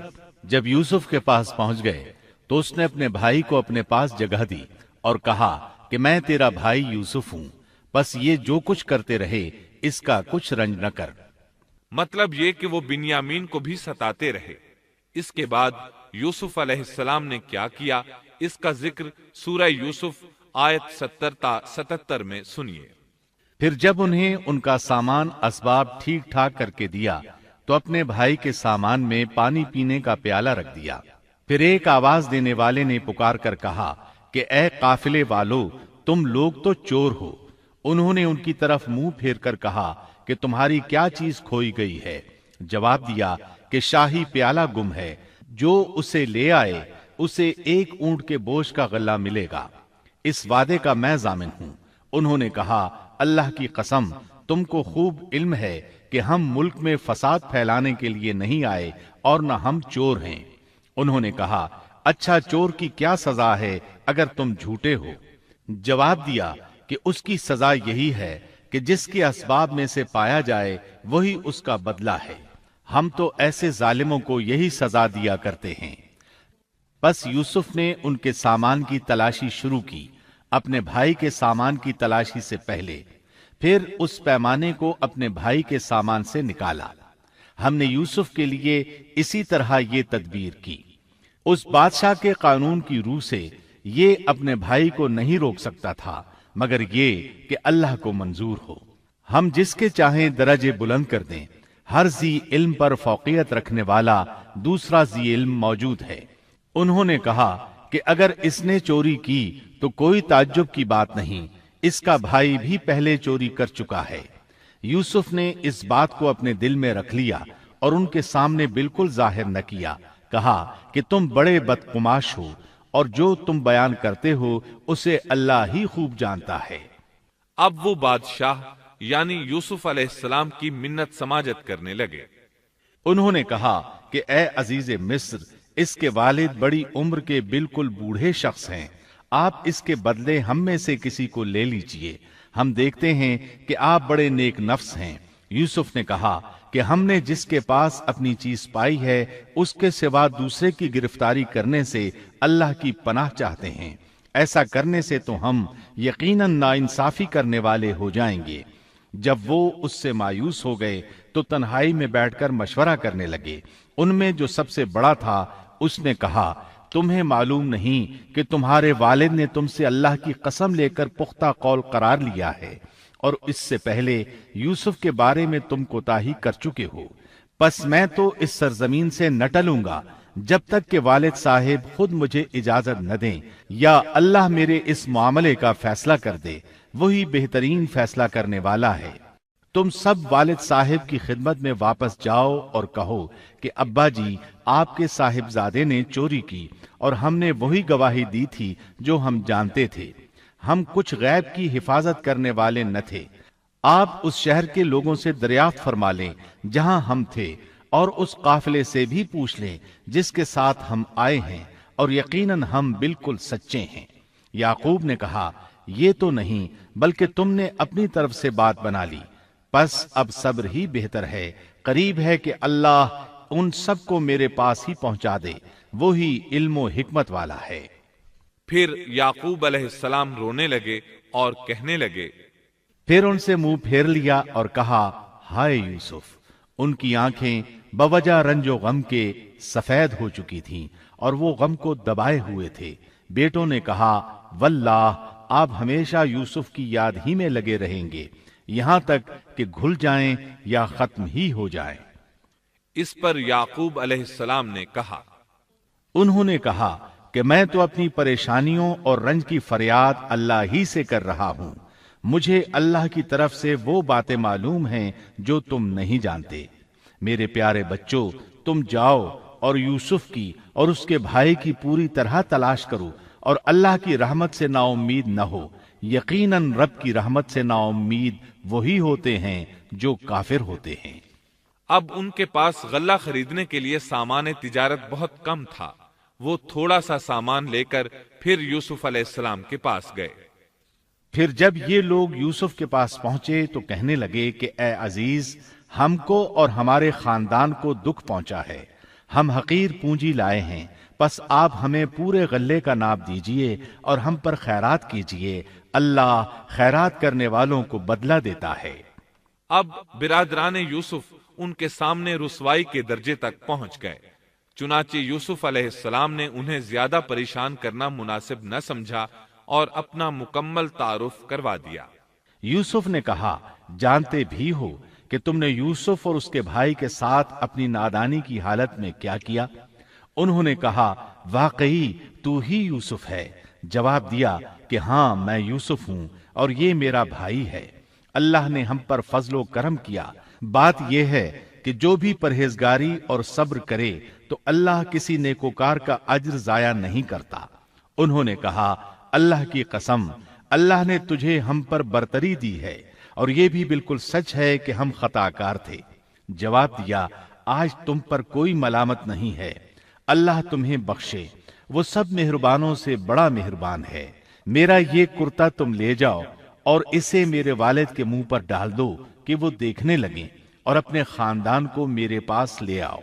جب یوسف کے پاس پہنچ گئے تو اس نے اپنے بھائی کو اپنے پاس جگہ دی اور کہا کہ میں تیرا بھائی یوسف ہوں، بس یہ جو کچھ کرتے رہے اس کا کچھ رنج نہ کر۔ مطلب یہ کہ وہ بنیامین کو بھی ستاتے رہے۔ اس کے بعد یوسف علیہ السلام نے کیا کیا، اس کا ذکر سورہ یوسف آیت 70 تا 77 میں سنیے۔ پھر جب انہیں ان کا سامان اسباب ٹھیک ٹھاک کر کے دیا تو اپنے بھائی کے سامان میں پانی پینے کا پیالہ رکھ دیا۔ پھر ایک آواز دینے والے نے پکار کر کہا کہ اے قافلے والو، تم لوگ تو چور ہو۔ انہوں نے ان کی طرف منہ پھیر کر کہا کہ تمہاری کیا چیز کھوئی گئی ہے؟ جواب دیا کہ شاہی پیالہ گم ہے، جو اسے لے آئے اسے ایک اونٹ کے بوجھ کا غلہ ملے گا، اس وعدے کا میں ضامن ہوں۔ انہوں نے کہا، اللہ کی قسم، تم کو خوب علم ہے کہ ہم ملک میں فساد پھیلانے کے لیے نہیں آئے اور نہ ہم چور ہیں۔ انہوں نے کہا، اچھا چور کی کیا سزا ہے اگر تم جھوٹے ہو؟ جواب دیا کہ اس کی سزا یہی ہے کہ جس کے اسباب میں سے پایا جائے وہی اس کا بدلہ ہے۔ ہم تو ایسے ظالموں کو یہی سزا دیا کرتے ہیں۔ بس یوسف نے ان کے سامان کی تلاشی شروع کی، اپنے بھائی کے سامان کی تلاشی سے پہلے، پھر اس پیمانے کو اپنے بھائی کے سامان سے نکالا۔ ہم نے یوسف کے لیے اسی طرح یہ تدبیر کی۔ اس بادشاہ کے قانون کی روح سے یہ اپنے بھائی کو نہیں روک سکتا تھا مگر یہ کہ اللہ کو منظور ہو۔ ہم جس کے چاہیں درجے بلند کر دیں، ہر ذی علم پر فوقیت رکھنے والا دوسرا ذی علم موجود ہے۔ انہوں نے کہا کہ اگر اس نے چوری کی تو کوئی تعجب کی بات نہیں، اس کا بھائی بھی پہلے چوری کر چکا ہے۔ یوسف نے اس بات کو اپنے دل میں رکھ لیا اور ان کے سامنے بالکل ظاہر نہ کیا، کہا کہ تم بڑے بدقماش ہو اور جو تم بیان کرتے ہو اسے اللہ ہی خوب جانتا ہے۔ اب وہ بادشاہ یعنی یوسف علیہ السلام کی منت سماجت کرنے لگے۔ انہوں نے کہا کہ اے عزیز مصر، اس کے والد بڑی عمر کے بالکل بوڑھے شخص ہیں، آپ اس کے بدلے ہم میں سے کسی کو لے لیجئے، ہم دیکھتے ہیں کہ آپ بڑے نیک نفس ہیں۔ یوسف نے کہا کہ ہم نے جس کے پاس اپنی چیز پائی ہے اس کے سوا دوسرے کی گرفتاری کرنے سے اللہ کی پناہ چاہتے ہیں، ایسا کرنے سے تو ہم یقیناً ناانصافی کرنے والے ہو جائیں گے۔ جب وہ اس سے مایوس ہو گئے تو تنہائی میں بیٹھ کر مشورہ کرنے لگے۔ ان میں جو سب سے بڑا تھا اس نے کہا، تمہیں معلوم نہیں کہ تمہارے والد نے تم سے اللہ کی قسم لے کر پختہ قول قرار لیا ہے، اور اس سے پہلے یوسف کے بارے میں تم کوتاہی کر چکے ہو۔ پس میں تو اس سرزمین سے نہ ٹلوں گا جب تک کہ والد صاحب خود مجھے اجازت نہ دیں، یا اللہ میرے اس معاملے کا فیصلہ کر دے، وہی بہترین فیصلہ کرنے والا ہے۔ تم سب والد صاحب کی خدمت میں واپس جاؤ اور کہو کہ ابا جی، آپ کے صاحبزادے نے چوری کی اور ہم نے وہی گواہی دی تھی جو ہم جانتے تھے، ہم کچھ غیب کی حفاظت کرنے والے نہ تھے۔ آپ اس شہر کے لوگوں سے دریافت فرما لیں جہاں ہم تھے، اور اس قافلے سے بھی پوچھ لیں جس کے ساتھ ہم آئے ہیں، اور یقیناً ہم بالکل سچے ہیں۔ یعقوب نے کہا، یہ تو نہیں بلکہ تم نے اپنی طرف سے بات بنا لی، پس اب صبر ہی بہتر ہے، قریب ہے کہ اللہ ان سب کو میرے پاس ہی پہنچا دے، وہی علم و حکمت والا ہے۔ پھر یعقوب علیہ السلام رونے لگے اور کہنے لگے، پھر ان سے منہ پھیر لیا اور کہا، ہائے یوسف۔ ان کی آنکھیں بوجہ رنج و غم کے سفید ہو چکی تھیں اور وہ غم کو دبائے ہوئے تھے۔ بیٹوں نے کہا، واللہ آپ ہمیشہ یوسف کی یاد ہی میں لگے رہیں گے، یہاں تک کہ گھل جائیں یا ختم ہی ہو جائیں۔ اس پر یعقوب علیہ السلام نے کہا، انہوں نے کہا کہ میں تو اپنی پریشانیوں اور رنج کی فریاد اللہ ہی سے کر رہا ہوں، مجھے اللہ کی طرف سے وہ باتیں معلوم ہیں جو تم نہیں جانتے۔ میرے پیارے بچوں، تم جاؤ اور یوسف کی اور اس کے بھائی کی پوری طرح تلاش کرو، اور اللہ کی رحمت سے نا امید نہ ہو، یقیناً رب کی رحمت سے نا امید وہی ہوتے ہیں جو کافر ہوتے ہیں۔ اب ان کے پاس غلہ خریدنے کے لیے سامان تجارت بہت کم تھا۔ وہ تھوڑا سا سامان لے کر پھر یوسف علیہ السلام کے پاس گئے۔ پھر جب یہ لوگ یوسف کے پاس پہنچے تو کہنے لگے کہ اے عزیز، ہم کو اور ہمارے خاندان کو دکھ پہنچا ہے، ہم حقیر پونجی لائے ہیں، پس آپ ہمیں پورے غلے کا ناپ دیجئے اور ہم پر خیرات کیجئے، اللہ خیرات کرنے والوں کو بدلہ دیتا ہے۔ اب برادران یوسف ان کے سامنے رسوائی کے درجے تک پہنچ گئے، چنانچہ یوسف علیہ السلام نے انہیں زیادہ پریشان کرنا مناسب نہ سمجھا اور اپنا مکمل تعارف کروا دیا۔ یوسف نے کہا، جانتے بھی ہو کہ تم نے یوسف اور اس کے بھائی کے ساتھ اپنی نادانی کی حالت میں کیا کیا؟ انہوں نے کہا، واقعی تو ہی یوسف ہے۔ جواب دیا کہ ہاں، میں یوسف ہوں اور یہ میرا بھائی ہے۔ اللہ نے ہم پر فضل و کرم کیا۔ بات یہ ہے کہ جو بھی پرہیزگاری اور صبر کرے تو اللہ کسی نیکوکار کا اجر ضائع نہیں کرتا۔ انہوں نے کہا، اللہ کی قسم، اللہ نے تجھے ہم پر برتری دی ہے، اور یہ بھی بالکل سچ ہے کہ ہم خطا کار تھے۔ جواب دیا، آج تم پر کوئی ملامت نہیں ہے، اللہ تمہیں بخشے۔ وہ سب مہربانوں سے بڑا مہربان ہے۔ میرا یہ کرتا تم لے جاؤ اور اسے میرے والد کے منہ پر ڈال دو کہ وہ دیکھنے لگیں، اور اپنے خاندان کو میرے پاس لے آؤ۔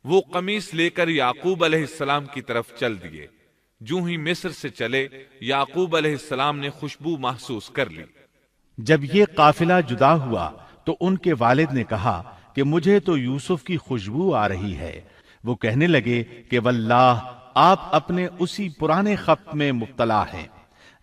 وہ قمیص لے کر یعقوب علیہ السلام کی طرف چل دیے۔ جو ہی مصر سے چلے، یعقوب علیہ السلام نے خوشبو محسوس کر لی۔ جب یہ قافلہ جدا ہوا تو ان کے والد نے کہا کہ مجھے تو یوسف کی خوشبو آ رہی ہے۔ وہ کہنے لگے کہ واللہ آپ اپنے اسی پرانے خط میں مبتلا ہیں۔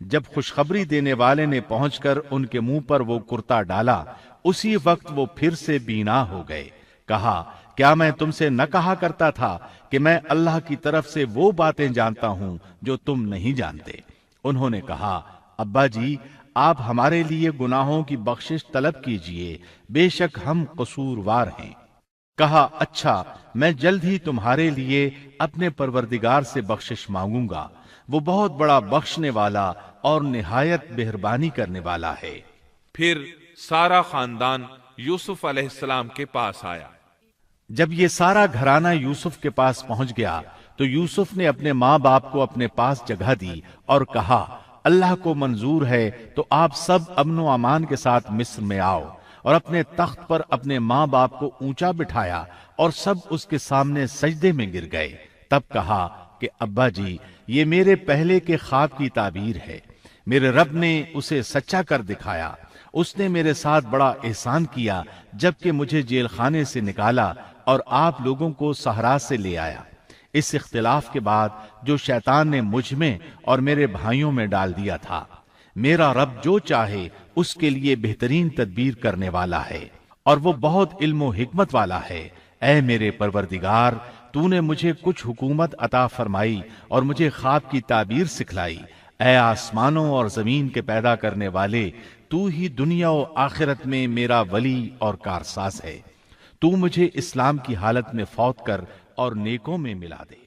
جب خوشخبری دینے والے نے پہنچ کر ان کے منہ پر وہ کرتا ڈالا، اسی وقت وہ پھر سے بینا ہو گئے۔ کہا، کیا میں تم سے نہ کہا کرتا تھا کہ میں اللہ کی طرف سے وہ باتیں جانتا ہوں جو تم نہیں جانتے؟ انہوں نے کہا، ابا جی، آپ ہمارے لیے گناہوں کی بخشش طلب کیجئے، بے شک ہم قصوروار ہیں۔ کہا، اچھا، میں جلد ہی تمہارے لیے اپنے پروردگار سے بخشش مانگوں گا، وہ بہت بڑا بخشنے والا اور نہایت مہربانی کرنے والا ہے۔ پھر سارا خاندان یوسف علیہ السلام کے پاس آیا۔ جب یہ سارا گھرانہ یوسف کے پاس پہنچ گیا تو یوسف نے اپنے ماں باپ کو اپنے پاس جگہ دی اور کہا، اللہ کو منظور ہے تو آپ سب امن و امان کے ساتھ مصر میں آؤ، اور اپنے تخت پر اپنے ماں باپ کو اونچا بٹھایا اور سب اس کے سامنے سجدے میں گر گئے۔ تب کہا کہ ابا جی، یہ میرے پہلے کے خواب کی تعبیر ہے، میرے رب نے اسے سچا کر دکھایا۔ اس نے میرے ساتھ بڑا احسان کیا جبکہ مجھے جیل خانے سے نکالا اور آپ لوگوں کو صحرا سے لے آیا۔ اس اختلاف کے بعد جو شیطان نے مجھ میں اور میرے بھائیوں میں ڈال دیا تھا، میرا رب جو چاہے اس کے لیے بہترین تدبیر کرنے والا ہے، اور وہ بہت علم و حکمت والا ہے۔ اے میرے پروردگار، تو نے مجھے کچھ حکومت عطا فرمائی اور مجھے خواب کی تعبیر سکھلائی۔ اے آسمانوں اور زمین کے پیدا کرنے والے، تو ہی دنیا و آخرت میں میرا ولی اور کارساز ہے۔ تو مجھے اسلام کی حالت میں فوت کر اور نیکوں میں ملا دے۔